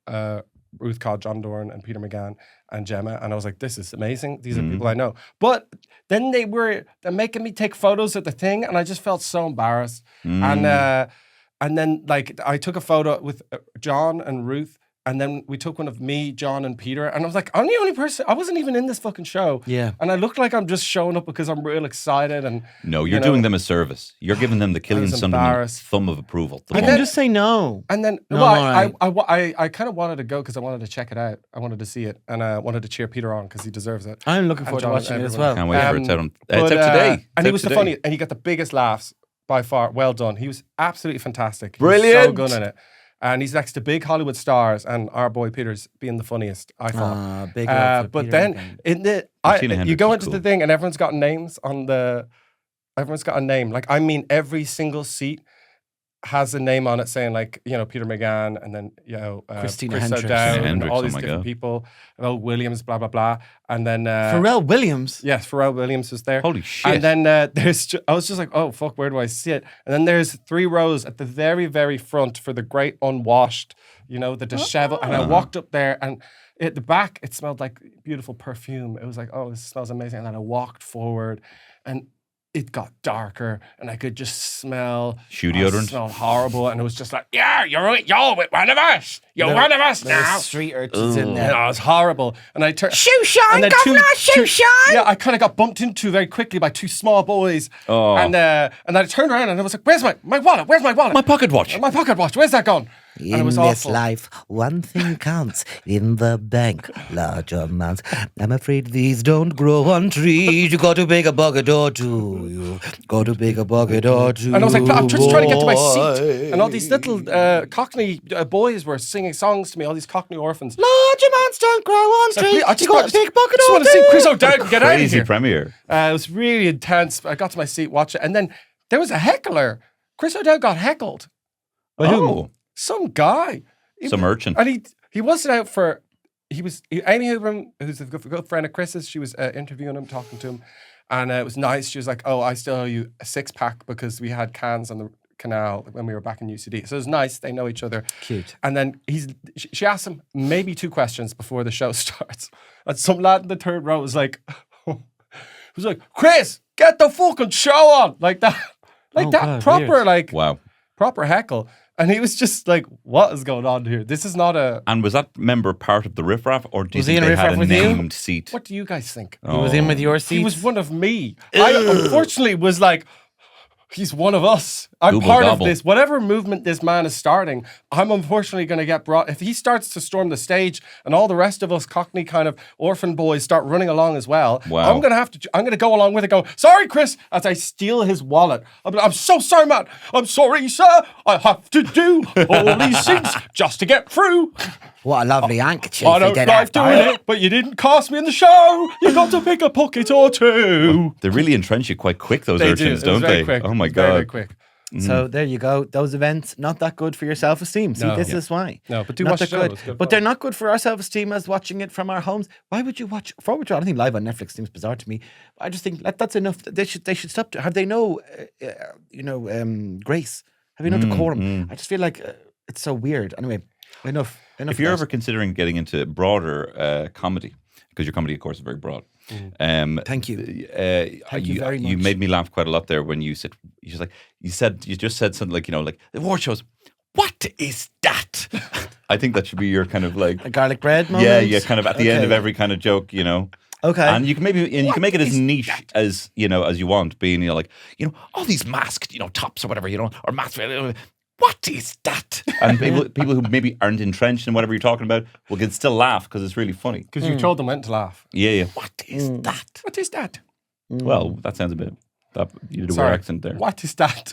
Ruth Cobb, John Doran, and Peter McGann and Gemma, and I was like, "This is amazing. These are people I know." But then they're making me take photos at the thing, and I just felt so embarrassed. And then like I took a photo with John and Ruth. And then we took one of me, John, and Peter. And I was like, I'm the only person. I wasn't even in this fucking show. Yeah. And I look like I'm just showing up because I'm real excited. And No, you're you know, doing them a service. You're giving them the Killian was Sundermann embarrassed. thumb of approval. The You bump. can just say no. And then, No, well, I'm all right. I kind of wanted to go because I wanted to check it out. I wanted to see it. And I wanted to cheer Peter on because he deserves it. I'm looking And forward to John, watching it as everyone. well. Can't wait for it. It's out, it's But, out today. And It's he out was the today. funniest. And he got the biggest laughs by far. Well done. He was absolutely fantastic. He Brilliant. Was so good in it. And he's next to big Hollywood stars, and our boy Peter's being the funniest, I thought. Big love for But Peter then McGann. in the Martina you Hendricks go is into cool. the thing, and everyone's got names on the. Everyone's got a name. Like I mean, every single seat has a name on it, saying like Peter McGann, and then Christina Chris Hendricks. O'Dowd, and Hendricks, all oh these my different God. people. Oh, Williams, blah blah blah, and then Pharrell Williams. yes, Pharrell Williams was there. Holy shit. And then I was just like, oh fuck, where do I sit? And then there's 3 rows at the very, very front for the great unwashed, the disheveled. And I walked up there, and at the back, it smelled like beautiful perfume. It was like, oh, this smells amazing. And then I walked forward, and it got darker, and I could just smell Shoe It deodorant? smelled horrible, and it was just like, yeah, you're with one of us. You're one of us There's now. street urchins in And there. it was horrible. And I turned. Shoe shine, governor, shoe shine. Yeah, I kind of got bumped into very quickly by 2 small boys. Oh. And I turned around and I was like, where's my wallet? Where's my wallet? My pocket watch. My pocket watch. Where's that gone? And it In was this awful. life, one thing counts in the bank, large amounts. I'm afraid these don't grow on trees. You got to pick a bucket or two. You got to pick a bucket or two. And I was like, I'm just trying to get to my boy. seat. And all these little Cockney boys were singing songs to me, all these Cockney orphans. Large amounts don't grow on trees. I just You got to pick a bucket just or want to see two. Chris O'Dowd get out of Crazy here. premiere. It was really intense. I got to my seat, watch it. And then there was a heckler. Chris O'Dowd got heckled. Oh, Some guy. some urchin. And he wasn't out for. Amy Hooper, who's a good friend of Chris's, she was interviewing him, talking to him, and it was nice. She was like, "Oh, I still owe you a 6-pack because we had cans on the canal when we were back in UCD." So it was nice. They know each other. Cute. And then she asked him maybe 2 questions before the show starts, and some lad in the third row was like, "Chris, get the fucking show on!" Like that, Oh, God, proper weird. like Wow. proper heckle. And he was just like, what is going on here? This is not a... And was that member part of the riffraff, or do you Was he think in they a had riffraff a with you? named seat? What do you guys think? He was in with your seat. He was one of me. I unfortunately was like, he's one of us. I'm Gooble part gobble. of this. Whatever movement this man is starting, I'm unfortunately going to get brought. If he starts to storm the stage and all the rest of us Cockney kind of orphan boys start running along as well, Wow. I'm going to go along with it going, sorry, Chris, as I steal his wallet. I'm so sorry, man. I'm sorry, sir. I have to do all these things just to get through. What a lovely handkerchief I he don't did like have doing there. it, but you didn't cast me in the show. You got to pick a pocket or 2. They really entrench you quite quick, those They urchins, do. It was don't very they? quick. Oh my It was very, very God. quick. So there you go. Those events, not that good for your self-esteem. See, No. this Yeah. is why. No, but do Not watch that the show. good. It's good But fun. they're not good for our self-esteem as watching it from our homes. Why would you watch Forward Draw? I think live on Netflix seems bizarre to me. I just think that's enough. They should stop. Have they no, grace? Have you no decorum? I just feel like it's so weird. Anyway, enough. If you're ever considering getting into broader comedy, because your comedy, of course, is very broad. Thank you. Thank you very You much. made me laugh quite a lot there when you said you just said something like like the award shows. What is that? I think that should be your kind of like a garlic bread moment. yeah, kind of at the end of Okay. every kind of joke, Okay. And you can you can make it as niche as as you want, being all these masked tops or whatever or masked. what is that? And people who maybe aren't entrenched in whatever you're talking about can still laugh because it's really funny. Because you told them when to laugh. Yeah. What is that? What is that? Well, that sounds a bit. You did a Sorry, weird accent there. What is that?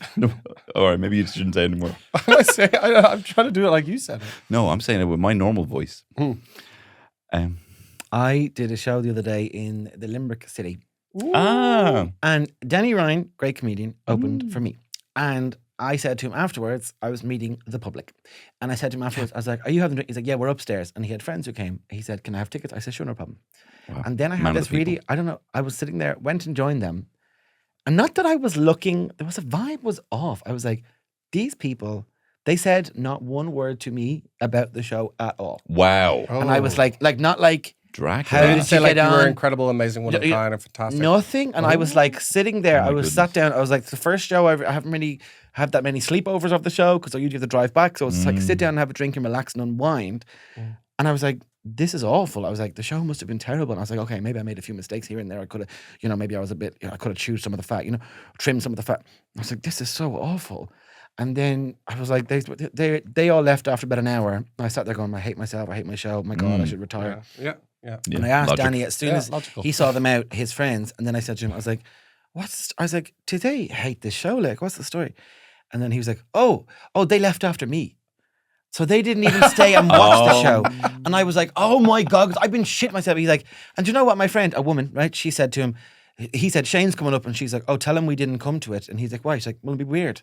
All right, maybe you shouldn't say it anymore. I'm trying to do it like you said it. No, I'm saying it with my normal voice. I did a show the other day in the Limerick City. And Danny Ryan, great comedian, opened for me. And I said to him afterwards, I was meeting the public. And I said to him afterwards, I was like, are you having a drink? He's like, yeah, we're upstairs. And he had friends who came. He said, can I have tickets? I said, sure, no problem. Wow. And then I Man had of the this really, people. I don't know, I was sitting there, went and joined them. And not that I was looking, there was a vibe was off. I was like, these people, they said not one word to me about the show at all. Wow. And I was like not like, Dracula. how They did didn't say you like get you were on? incredible, amazing, one of a kind, and fantastic. Nothing. And I was like sitting there. Oh my I was sat down. I was like, the first show, I haven't really had that many sleepovers of the show because I usually have to drive back. So it's like sit down and have a drink and relax and unwind. And I was like, this is awful. I was like, the show must have been terrible. And I was like, okay, maybe I made a few mistakes here and there. I could have, maybe I was a bit, I could have chewed some of the fat, trimmed some of the fat. I was like, this is so awful. And then I was like, they all left after about an hour. I sat there going, I hate myself. I hate my show. My God, I should retire. Yeah. And I asked logic. Danny as soon as logical. he saw them out, his friends, and then I said to him, I was like, do they hate this show? Like, what's the story? And then he was like, oh, they left after me. So they didn't even stay and watch the show. And I was like, oh my God, 'cause I've been shit myself. He's like, and do you know what, my friend, a woman, right? She said to him, he said, Shane's coming up, and she's like, oh, tell him we didn't come to it. And he's like, why? She's like, well, it'll be weird.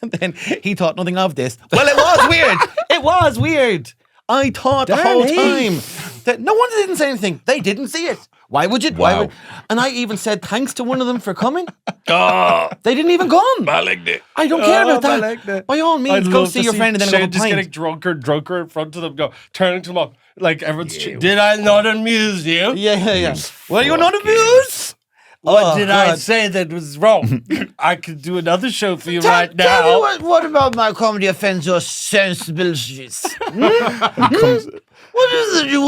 And then he thought nothing of this. Well, it was weird. It was weird. I thought the whole time that no one didn't say anything. They didn't see it. Why would you? Wow. And I even said thanks to one of them for coming. They didn't even come. I don't care about that. By all means, go see your friend and then have a just pint. getting drunker in front of them, turning to them up. Like everyone's, did I not amuse you? Yeah. Well, you're not amused. What did I say that was wrong? I could do another show for you right now. Tell me what about my comedy offends your sensibilities? What is it you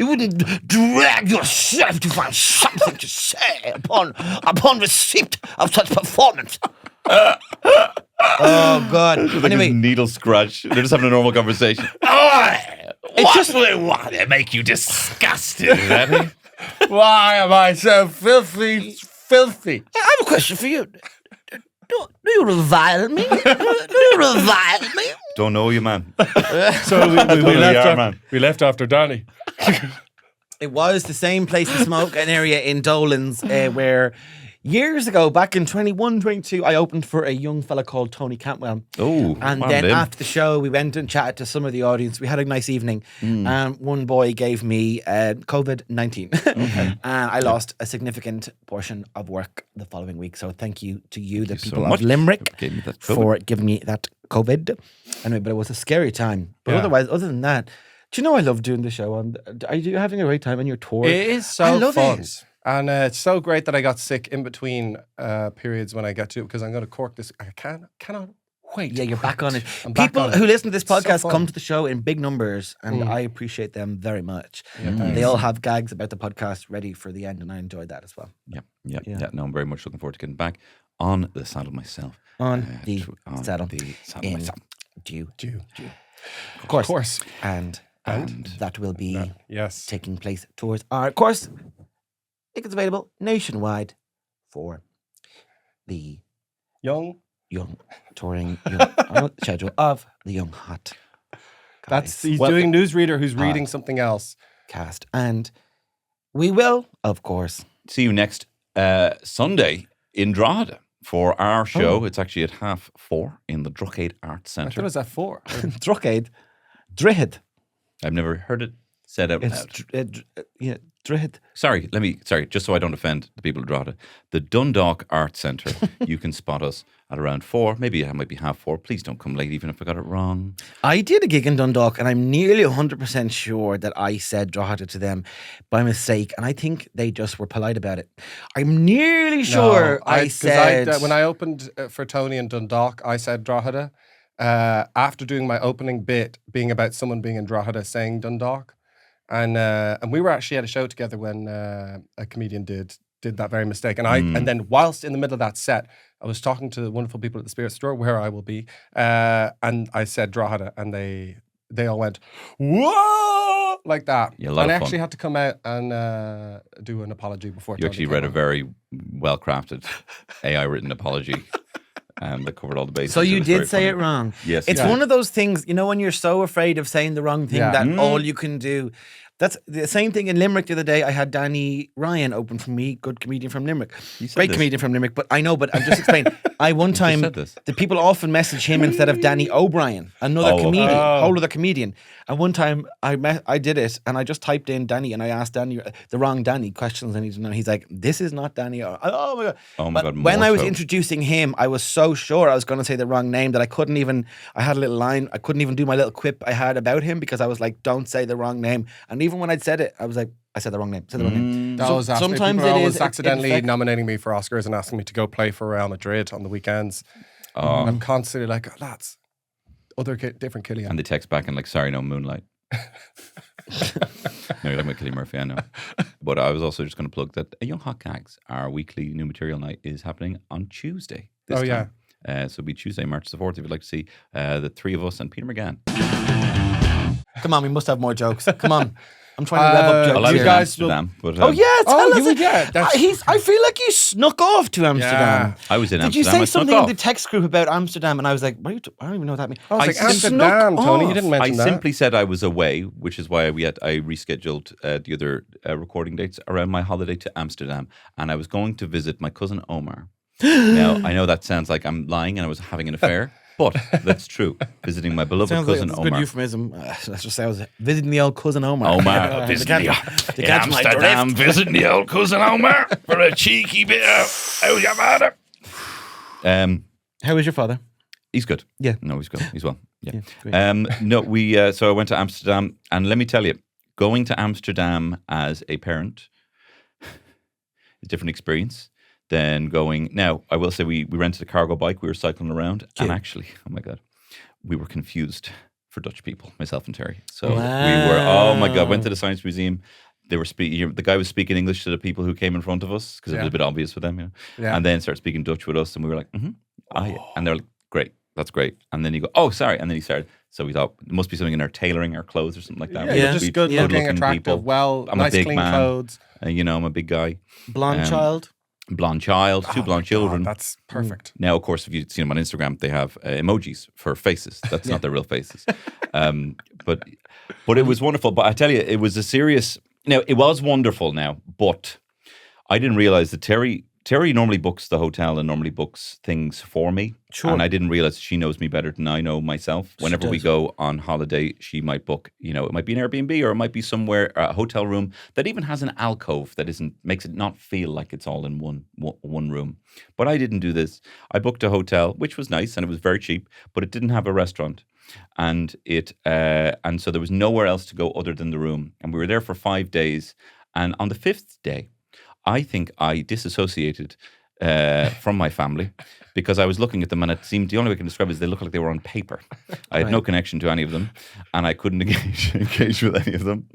wouldn't drag yourself to find something to say upon receipt of such performance? Oh God! Like Anyway, a needle scratch. They're just having a normal conversation. it's just they make you disgusted. Is that it? Why am I so filthy? I have a question for you. Do you revile me? Do you revile me? Don't know you, man. So man. we left after Danny. It was the same place to smoke, an area in Dolan's where years ago, back in 21, 22, I opened for a young fella called Tony Cantwell. Oh, And then after the show, we went and chatted to some of the audience. We had a nice evening. One boy gave me COVID-19. And I lost a significant portion of work the following week. So thank you to you, the so people much. of Limerick, Gave me that COVID. for giving me that COVID. Anyway, but it was a scary time. But Yeah. otherwise, other than that, do you know I love doing the show? Are you having a great time on your tour? It is I so love fun. it. And it's so great that I got sick in between periods when I get to it, because I'm going to Cork this. I cannot wait. Yeah, you're back on it. I'm back People on it. who listen to this So podcast fun. come to the show in big numbers, and I appreciate them very much. thanks. They all have gags about the podcast ready for the end, and I enjoyed that as well. Yeah. No, I'm very much looking forward to getting back on the saddle myself. On the on saddle, the saddle in myself. due, Of course. and that will be Yes. taking place towards our course. Tickets available nationwide for the Young. young touring schedule of the Young Hot. He's Well, doing newsreader who's reading something else. cast, and we will, of course. See you next Sunday in Drogheda for our show. It's actually at 4:30 in the Drogheda Arts I thought it Centre. was at 4. Drogheda, Drogheda. I've never heard it said out It's loud. Drogheda. Sorry, just so I don't offend the people of Drogheda. The Dundalk Arts Centre. You can spot us at around 4. Maybe it might be 4:30. Please don't come late, even if I got it wrong. I did a gig in Dundalk, and I'm nearly 100% sure that I said Drogheda to them by mistake, and I think they just were polite about it. I'm nearly sure I said... when I opened for Tony in Dundalk, I said Drogheda. After doing my opening bit being about someone being in Drogheda saying Dundalk. And we were actually at a show together when a comedian did did that very mistake. And then whilst in the middle of that set, I was talking to the wonderful people at the Spirit Store where I will be, and I said Drogheda, and they all went, whoa, like that. Yeah, a lot and of I fun. actually had to come out and do an apology before. You Tony actually came read a on. very well crafted AI written apology that covered all the bases. So you was very did say funny. it wrong. Yes. It's yeah. one of those things, you know, when you're so afraid of saying the wrong thing Yeah. that all you can do. That's the same thing in Limerick the other day. I had Danny Ryan open for me, good comedian from Limerick. You said Great this. comedian from Limerick, but I know, but I'm just explaining. I one time, said this. the people often message him instead of Danny O'Brien, another Oh, okay. comedian, Oh. whole other comedian. And one time I did it and I just typed in Danny and I asked Danny, the wrong Danny, questions I need to know. He's like, this is not Danny. Oh my God. Oh my But God, when more I was so. introducing him, I was so sure I was going to say the wrong name that I had a little line. I couldn't even do my little quip I had about him because I was like, don't say the wrong name. And even when I'd said it, I was like, I said the wrong name. Said the wrong name. That So- was actually, sometimes people are it always is accidentally it affects- nominating me for Oscars and asking me to go play for Real Madrid on the weekends. Oh. And I'm constantly like, oh, lads, different Killian. And they text back and like, sorry, no Moonlight. No, you're talking about Killian Murphy, I know. But I was also just going to plug that Young Hot Gags, our weekly new material night, is happening on Tuesday. This Oh, time. So it'll be Tuesday, March the 4th, if you'd like to see the three of us and Peter McGann. Come on, we must have more jokes. Come on. I'm trying to rev up jokes. Well, I was you in guys will- Amsterdam. But, Oh yeah, tell Oh, us. you would, yeah, that's- I feel like you snuck off to Amsterdam. I was in Did Amsterdam. you say I snuck something in off. the text grup about Amsterdam? And I was like, what are you I don't even know what that means. I was like, snuck Amsterdam, Tony, you off. didn't I mention that. simply said I was away, which is why I rescheduled the other recording dates around my holiday to Amsterdam, and I was going to visit my cousin Omar. Now I know that sounds like I'm lying and I was having an affair, but that's true. Visiting my beloved Sounds like cousin it's a good Omar. euphemism. Let's just say I was visiting the old cousin Omar. Omar, They visiting can't- they in can't like Amsterdam, drift. visiting the old cousin Omar for a cheeky bit of how's your father? How is your father? He's good. Yeah. No, he's good. He's well. Yeah. great. No, we. So I went to Amsterdam, and let me tell you, going to Amsterdam as a parent is a different experience than going. Now, I will say we rented a cargo bike. We were cycling around, and actually, oh my God, we were confused for Dutch people, myself and Terry. So we were. Oh my God, went to the Science Museum. They were speaking. The guy was speaking English to the people who came in front of us because it was a bit obvious for them, you know. Yeah. And then started speaking Dutch with us, and we were like, yeah. And they're like, great, that's great. And then you go, oh, sorry. And then he started. So we thought it must be something in our tailoring, our clothes, or something like that. Yeah, We you're must just be good looking, good-looking attractive, people. well, I'm a nice big clean man. clothes. You know, I'm a big guy. Blonde child. Blonde child, two blonde children. That's perfect. Now, of course, if you've seen them on Instagram, they have emojis for faces. That's not their real faces. But it was wonderful. But I tell you, it was a serious. Now, it was wonderful. Now, but I didn't realize that Terry normally books the hotel and normally books things for me. Sure. And I didn't realize she knows me better than I know myself. Whenever we go on holiday, she might book, it might be an Airbnb or it might be somewhere, a hotel room that even has an alcove that makes it not feel like it's all in one room. But I didn't do this. I booked a hotel, which was nice and it was very cheap, but it didn't have a restaurant. And so there was nowhere else to go other than the room. And we were there for 5 days. And on the 5th day, I think I disassociated from my family because I was looking at them and it seemed the only way I can describe it is they looked like they were on paper. I had no connection to any of them and I couldn't engage with any of them.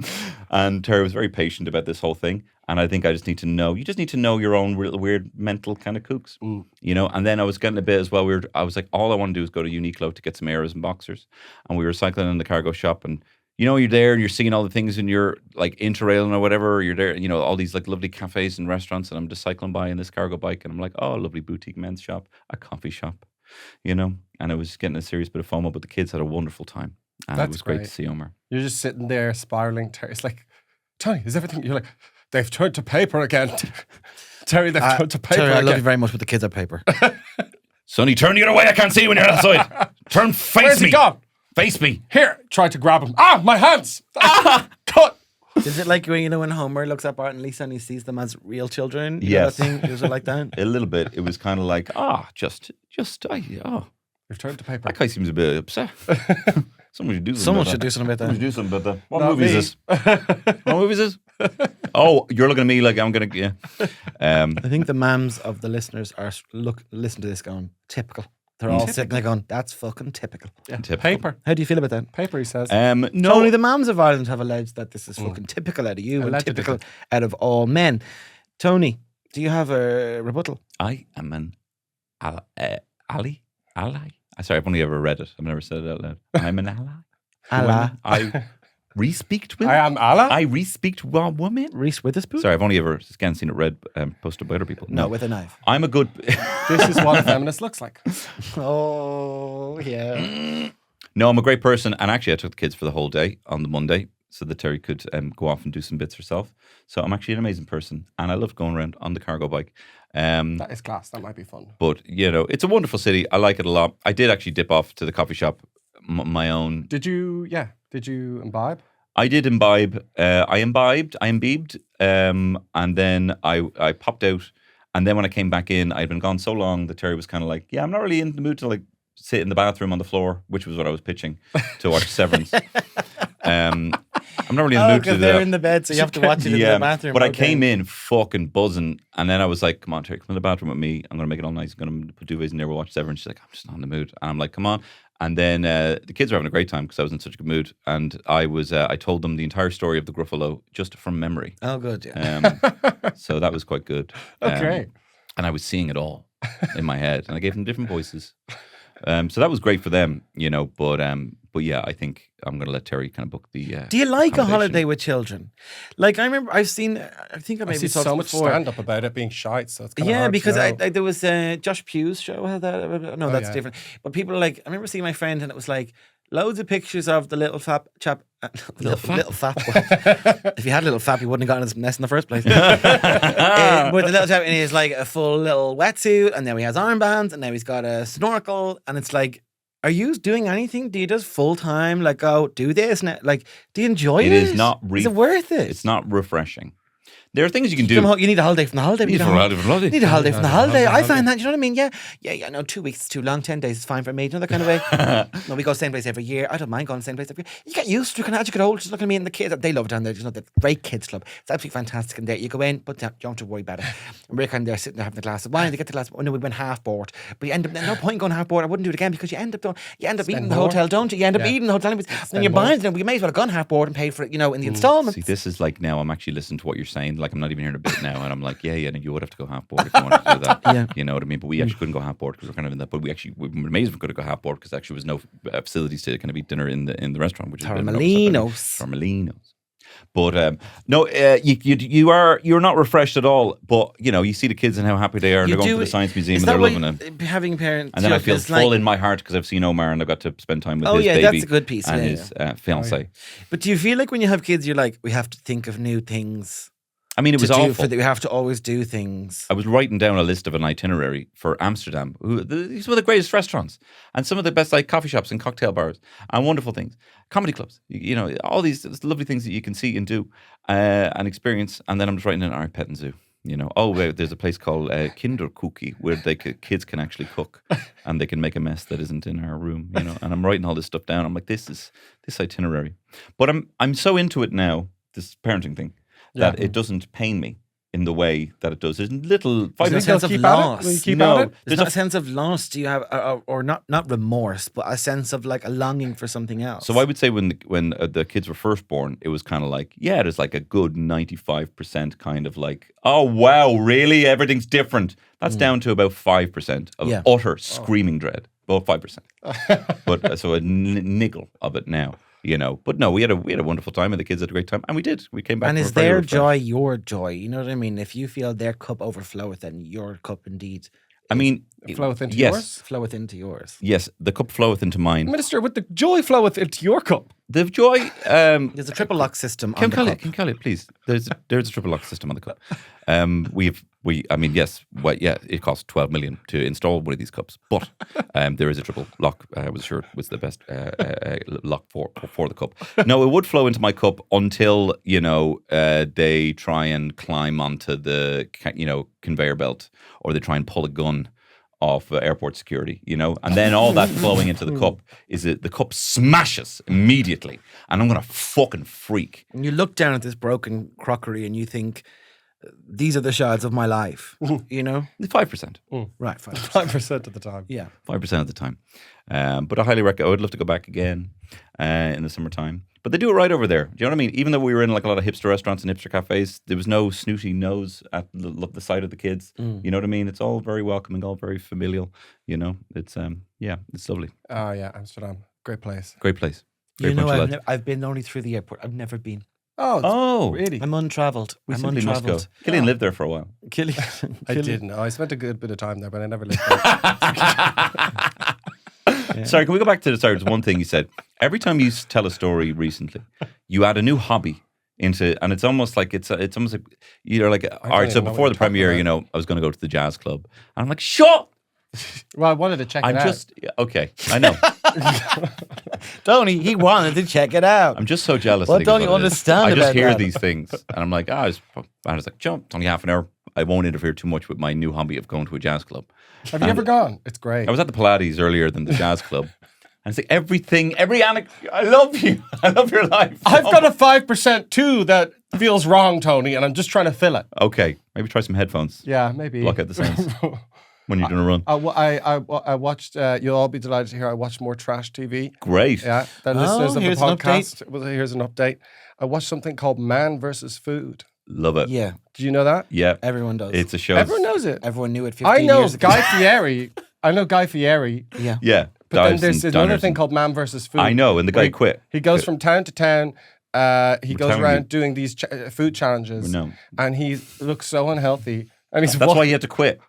And Terry was very patient about this whole thing. And I think I just need to know, you just need to know your own weird mental kind of kooks, And then I was getting a bit as well I was like, all I want to do is go to Uniqlo to get some Airs and boxers. And we were cycling in the cargo shop and you're there and you're seeing all the things in your like Interrailing or whatever. You're there, all these like lovely cafes and restaurants. And I'm just cycling by in this cargo bike, and I'm like, oh, a lovely boutique men's shop, a coffee shop, And I was getting a serious bit of FOMO, but the kids had a wonderful time, and it was great to see Omar. You're just sitting there spiraling. It's like, Tony, is everything? You're like, they've turned to paper again. Terry, they've turned to paper Terry, I again. love you very much, but the kids are paper. Sonny, turn the other way. I can't see you when you're outside. Turn, face Where's me. he gone? Face me. Here, try to grab him. Ah, my hands. Cut. Is it like when Homer looks at Bart and Lisa and he sees them as real children? You know Yes. that thing? Is it like that? A little bit. It was kind of like, They've turned to paper. that guy seems a bit upset. Someone should do something Someone about should that. do something about Someone should that. do something about that. What Not movie is me. this? What movie is this? Oh, you're looking at me like I'm going to, yeah. I think the mams of the listeners are listen to this going, typical. They're all sitting there going, that's fucking typical. Typical. Paper. How do you feel about that? Paper, he says. No. Only the mams of Ireland have alleged that this is fucking typical out of you Allegedly. and typical out of all men. Tony, Do you have a rebuttal? I am an ally. Sorry, I've only ever read it. I've never said it out loud. I'm an ally. Allah. I re-speaked with. I am Allah. I re-speaked woman. Reese Witherspoon? Sorry, I've only ever again seen it read posted by other people. No, with a knife. I'm a good. This is what a feminist looks like. Oh, yeah. No, I'm a great person, and actually, I took the kids for the whole day on the Monday, so that Terry could go off and do some bits herself. So I'm actually an amazing person, and I love going around on the cargo bike. That is class. That might be fun. But it's a wonderful city. I like it a lot. I did actually dip off to the coffee shop, my own. Did you imbibe? I did imbibe. I imbibed, and then I popped out. And then when I came back in, I'd been gone so long that Terry was kind of like, "Yeah, I'm not really in the mood to like sit in the bathroom on the floor," which was what I was pitching to watch Severance. I'm not really in the mood to do they're that. in the bed, so you have to watch it in the bathroom. But I came in fucking buzzing, and then I was like, "Come on, Terry, come in the bathroom with me. I'm going to make it all nice. I'm going to put duvets in there. We'll watch Severance." She's like, "I'm just not in the mood," and I'm like, "Come on." And then the kids were having a great time because I was in such a good mood, and I told them the entire story of the Gruffalo just from memory. Oh, good, yeah. So that was quite good. Okay. And I was seeing it all in my head, and I gave them different voices. So that was great for them, But yeah, I think I'm going to let Terry kind of book the. Do you like a accommodation. holiday with children? Like I remember, I think I I maybe see talked so much before. stand up about it being shite, so it's kind of Yeah, hard because to know. there was Josh Pugh's show. Had that? No, that's yeah. different. But people are like, I remember seeing my friend, and it was like loads of pictures of the little fap chap. Little fap. If he had a little fap, he wouldn't have gotten his nest in the first place. With the little chap, and he has like a full little wetsuit, and now he has armbands, and now he's got a snorkel, and it's like, are you doing anything? Do you just full time like go do this? And like, do you enjoy it? It is not. Is it worth it? It's not refreshing. There are things you can do. You need a holiday from the holiday. You need a holiday from the holiday. Need a holiday from the holiday. I find that, you know what I mean? Yeah. No, 2 weeks is too long. 10 days is fine for me. You know, that kind of way. No, we go the same place every year. I don't mind going the same place every year. You get used to it. As you get older, just look at me and the kids. They love it down there. You know, the great kids club. It's absolutely fantastic. And there you go in, but you don't have to worry about it. And we're kind of there sitting there having a glass of wine. They get the glass. Oh no, we went half board. But you end up, no point going half board. I wouldn't do it again because you end up eating the more. hotel, don't you? You end up eating the hotel. And you're buying it. We may as well have gone half board and paid for it, in the installments. See, this is like now I'm actually listening to what you're saying. Like I'm not even hearing a bit now, and I'm like, yeah, you would have to go half board if you wanted to do that. Yeah. You know what I mean? But we actually couldn't go half board because we're kind of in that. But we made as we could have go half board because actually was no facilities to kind of eat dinner in the restaurant, which is Torremolinos. But no, you're not refreshed at all. But you see the kids and how happy they are, and they're going to the science museum and they're loving it. Having parents, and then I feel full in my heart because I've seen Omar and I've got to spend time with his baby. That's a good piece. And his fiance. But do you feel like when you have kids, you're like, we have to think of new things? I mean, it was awful. We have to always do things. I was writing down a list of an itinerary for Amsterdam. These were the greatest restaurants and some of the best coffee shops and cocktail bars and wonderful things, comedy clubs. All these lovely things that you can see and do and experience. And then I'm just writing in our pet and zoo. There's a place called Kinderküche where kids can actually cook and they can make a mess that isn't in our room. And I'm writing all this stuff down. I'm like, this itinerary, but I'm so into it now. This parenting thing. That it doesn't pain me in the way that it does. There's little... There's a sense of loss. No, there's not a sense of loss. Do you have, or not remorse, but a sense of like a longing for something else? So I would say when the kids were first born, it was kind of like, there's like a good 95% kind of like, oh wow, really? Everything's different. That's down to about 5% of utter screaming dread. About 5%. But so a niggle of it now. But no, we had a wonderful time and the kids had a great time and we did. We came back. And is their joy your joy? You know what I mean? If you feel their cup overfloweth, then your cup indeed. I mean, floweth into yes. yours? Floweth into yours. Yes, the cup floweth into mine. Minister, with the joy floweth into your cup. The joy. There's a triple lock system on the cup. Can call it, please. There's a triple lock system on the cup. It costs 12 million to install one of these cups, but there is a triple lock. I was sure it was the best lock for the cup. No, it would flow into my cup until they try and climb onto the conveyor belt or they try and pull a gun off airport security, and then all that flowing into the cup is that the cup smashes immediately, and I'm gonna fucking freak. And you look down at this broken crockery and you think, these are the shards of my life. You know, 5%. right? 5%. 5% of the time. Yeah. 5% of the time. But I highly recommend. I would love to go back again in the summertime. But they do it right over there. Do you know what I mean? Even though we were in like a lot of hipster restaurants and hipster cafes, there was no snooty nose at the side of the kids. You know what I mean? It's all very welcoming, all very familial. You know, it's it's lovely. Oh, yeah, Amsterdam. Great place. Great place. You Great know, bunch of lads. I've been only through the airport. I've never been. Oh, really? I'm untravelled. We I'm simply must go. untravelled. Killian lived there for a while. Killian. I didn't. I spent a good bit of time there, but I never lived there. Sorry, can we go back to there's one thing you said. Every time you tell a story recently, you add a new hobby into, and it's almost like it's almost like you're like, all right. So even know before what the you're talking premiere, about. you know, I was going to go to the jazz club, and I'm like, shut. Well, I wanted to check it out. Okay. I know. Tony, he wanted to check it out. I'm just so jealous. What I think don't it's you what it is. understand I just about hear that? these things, and I'm like, I was like, jump. It's only half an hour. I won't interfere too much with my new hobby of going to a jazz club. Have you ever gone? It's great. I was at the Pilates earlier than the jazz club. And it's like every anecdote. I love you. I love your life. I've got a 5% too that feels wrong, Tony, and I'm just trying to fill it. Okay, maybe try some headphones. Yeah, maybe. Block out the sounds when you're doing a run. I watched, you'll all be delighted to hear, I watched more trash TV. Great. Yeah, the listeners of the here's an podcast. Well, here's an update. I watched something called Man versus Food. Love it. Yeah, Do you know that? Yeah. everyone does. It's a show. Everyone knows it. Everyone knew it 15 I know years ago. Guy Fieri. I know Guy Fieri. Yeah. Yeah. But then Dives there's and another diners thing and- called Man versus Food. I know, and the where guy quit. He goes from town to town. He goes telling around you. doing these food challenges. No. And he looks so unhealthy. And he's That's why he had to quit.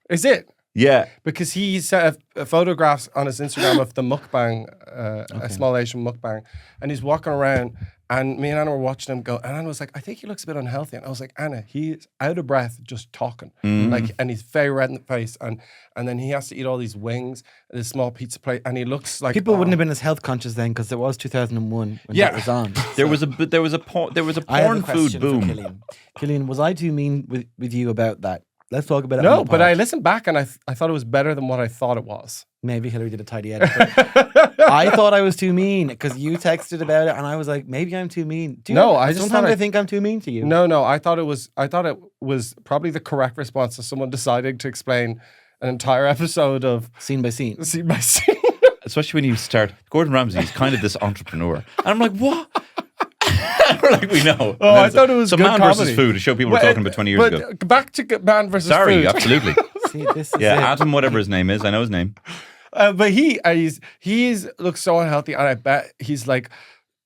Is it? Yeah. Because he set photographs on his Instagram of the mukbang, a small Asian mukbang, and he's walking around, and me and Anna were watching him go, and Anna was like, I think he looks a bit unhealthy. And I was like, Anna, he's out of breath just talking. Like, and he's very red in the face, and then he has to eat all these wings, this small pizza plate, and he looks like People wouldn't have been as health conscious then because it was 2001 when Yeah. that was on. There was a I have a porn food question for boom. Killian. Killian, was I too mean with you about that? Let's talk about it. No, on the but pod. I listened back and I thought it was better than what I thought it was. Maybe Hilary did a tidy edit. but I thought I was too mean because you texted about it, and I was like, maybe I'm too mean. Do you No, know, I just sometimes thought I think I'm too mean to you. No, I thought it was probably the correct response to someone deciding to explain an entire episode of Scene by scene. Scene by Scene. Especially when you start. Gordon Ramsay is kind of this entrepreneur. And I'm like, what? We're like, we know. Oh, I thought it was so good Man versus comedy. Food, a show people were talking about 20 years ago. But back to Man versus Sorry, Food. absolutely. See, this is Yeah, it. Adam, whatever his name is. I know his name. But he's looks so unhealthy, and I bet he's like,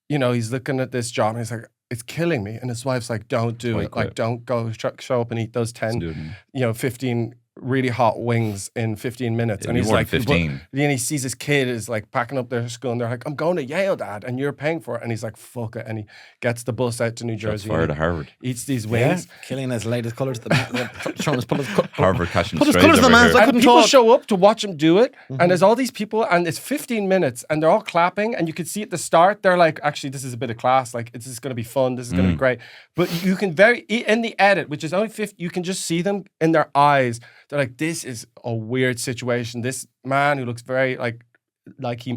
you know, he's looking at this job, and he's like, it's killing me. And his wife's like, don't do Why it. quit? Like, don't go show up and eat those 10, do it. 15 really hot wings in 15 minutes. It'd And be he's more than like, 15. Then he sees his kid is like packing up their school, and they're like, I'm going to Yale, Dad, and you're paying for it. And he's like, fuck it. And he gets the bus out to New Shots Jersey. fired and at Harvard. Eats these Yeah. wings. Killian has laid his colours to the man. Showing us, put his Harvard catching Put his strays colours in the over man's here. I And couldn't people talk. show up to watch him do it, and there's all these people, and it's 15 minutes, and they're all clapping, and you can see at the start, they're like, actually, this is a bit of class, like, this is going to be fun, this is going to be great. But you can in the edit, which is only 50, you can just see them in their eyes. They're like, this is a weird situation. This man who looks very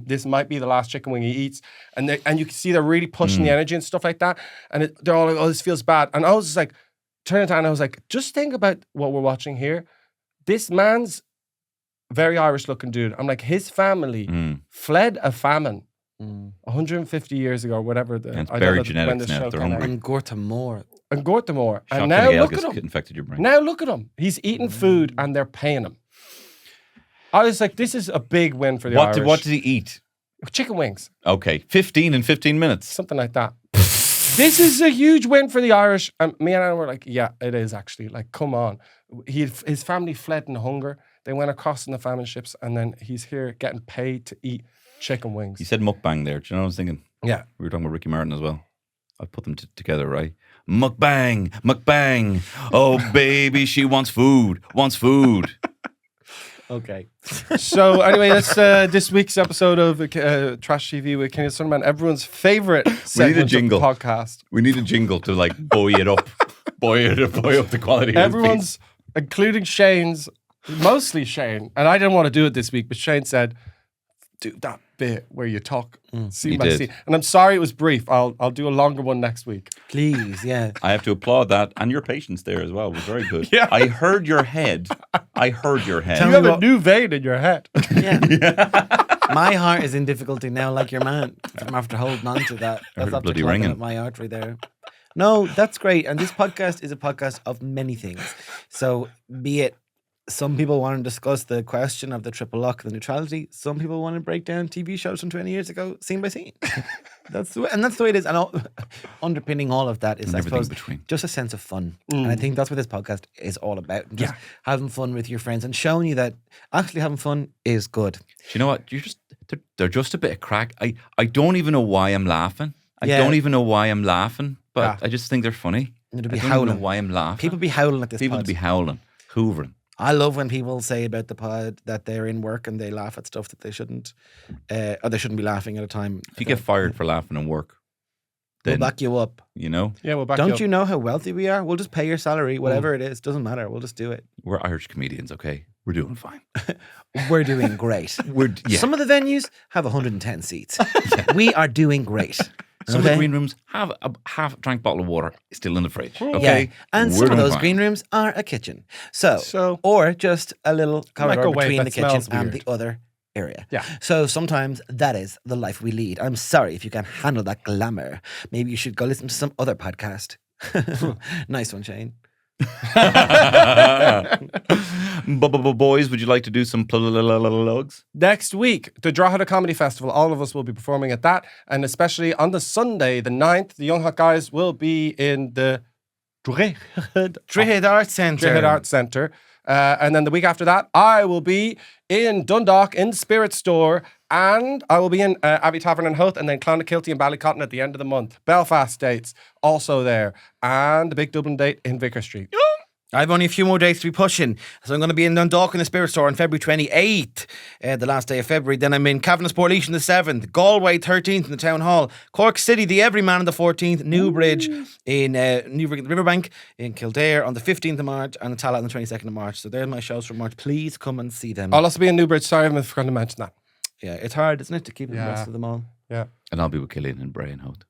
this might be the last chicken wing he eats, and you can see they're really pushing the energy and stuff like that, and they're all like, oh, this feels bad. And I was just like, turning to Anna, I was like, just think about what we're watching here. This man's very Irish looking dude. I'm like, his family fled a famine 150 years ago, or whatever. And it's I don't buried know genetics when this now, show they're came out. hungry. And Gortamore. And Gortamore. Shocked And now Kenny look Elgis at him. infected your brain. Now look at him. He's eating food and they're paying him. I was like, this is a big win for the Irish. What did he eat? Chicken wings. Okay, 15 in 15 minutes. Something like that. This is a huge win for the Irish. And me and Anna were like, yeah, it is actually. Like, come on. His family fled in hunger. They went across in the famine ships, and then he's here getting paid to eat chicken wings. You said mukbang there. Do you know what I was thinking? Yeah. We were talking about Ricky Martin as well. I put them together, right? Mukbang, mukbang. Oh, baby, she wants food. Okay. So anyway, that's this week's episode of Trash TV with Kenny Sundermann. Everyone's favorite segment jingle. of the podcast. We need a jingle to like buoy it up. buoy up the quality of Everyone's, including Shane's, mostly Shane, and I didn't want to do it this week, but Shane said, do that bit where you talk scene You by did. scene. And I'm sorry it was brief. I'll do a longer one next week. Please, yeah. I have to applaud that and your patience there as well. It was very good. Yeah. I heard your head. Tell You me have a what- new vein in your head. Yeah. My heart is in difficulty now, like your man. I'm after holding on to that. I heard it after bloody clogging ringing. up my artery there. No, that's great. And this podcast is a podcast of many things. So be it some people want to discuss the question of the triple lock, the neutrality. Some people want to break down TV shows from 20 years ago, scene by scene. That's the way it is. And underpinning all of that is, And I everything suppose, between. just a sense of fun. And I think that's what this podcast is all about. Just having fun with your friends and showing you that actually having fun is good. Do you know what? They're just a bit of crack. I don't even know why I'm laughing. I Yeah. don't even know why I'm laughing, but Yeah. I just think they're funny. It'll I be don't even know howling. why I'm laughing. People be howling at this People pod. be howling, hoovering. I love when people say about the pod that they're in work and they laugh at stuff that they shouldn't, or they shouldn't be laughing at a time. If you get fired for laughing in work, We'll then, back you up. you know, Yeah, we'll back Don't up. you know how wealthy we are? We'll just pay your salary, whatever it is. Doesn't matter. We'll just do it. we're Irish comedians, okay? We're doing fine. We're doing great. Yeah. Some of the venues have 110 seats. We are doing great. Some of the Okay? green rooms have a half-drank bottle of water still in the fridge, Yeah. okay? And We're some of doing those fine. green rooms are a kitchen. So or or just a little corridor Microwave between that the kitchen smells and weird. the other area. Yeah. So sometimes that is the life we lead. I'm sorry if you can't handle that glamour. Maybe you should go listen to some other podcast. Nice one, Shane. Boys, would you like to do some plugs? next week, the Drogheda Comedy Festival, all of us will be performing at that. And especially on the Sunday, the 9th, the Young Hot Guys will be in the Drogheda Arts Centre. Drogheda Arts Centre. And then the week after that, I will be in Dundalk in the Spirit Store, and I will be in Abbey Tavern and Howth, and then Clonakilty and Ballycotton at the end of the month. Belfast dates also there, and the big Dublin date in Vicar Street. I have only a few more days to be pushing. So I'm going to be in Dundalk in the Spirit Store on February 28th, the last day of February. Then I'm in Cavan Portlaoise on the 7th, Galway 13th in the Town Hall, Cork City, the Everyman on the 14th, Newbridge in Newbridge, Riverbank in Kildare on the 15th of March, and Tallaght on the 22nd of March. So there's my shows for March. Please come and see them. I'll also be in Newbridge. Sorry, I forgot to mention that. Yeah, it's hard, isn't it, to keep the Yeah. rest of them all? Yeah. And I'll be with Killian and Bray and Howth.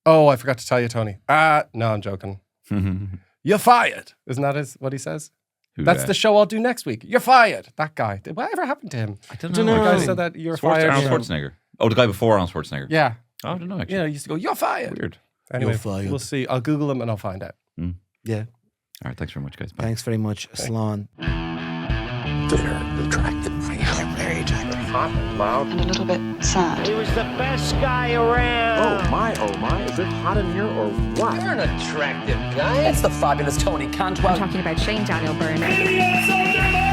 Oh, I forgot to tell you, Tony. No, I'm joking. You're fired. Isn't that what he says? That's the show I'll do next week. You're fired. That guy. Did whatever happened to him? I don't The know. guy said that you're fired. Arnold Yeah. Schwarzenegger. Oh, the guy before Arnold Schwarzenegger. Yeah. Oh, I don't know, actually. Yeah, he used to go, you're fired. Weird. Anyway, You're fired. we'll see. I'll Google him and I'll find out. Yeah. All right, thanks very much, guys. Bye. Thanks very much, Slán. They're attractive. They're very attractive. Hot and loud. And a little bit sad. He was the best guy around. Oh my, is it hot in here or what? You're an attractive guy. It's the fabulous Tony Cantwell. I'm talking about Shane Daniel Byrne. Killian Sundermann!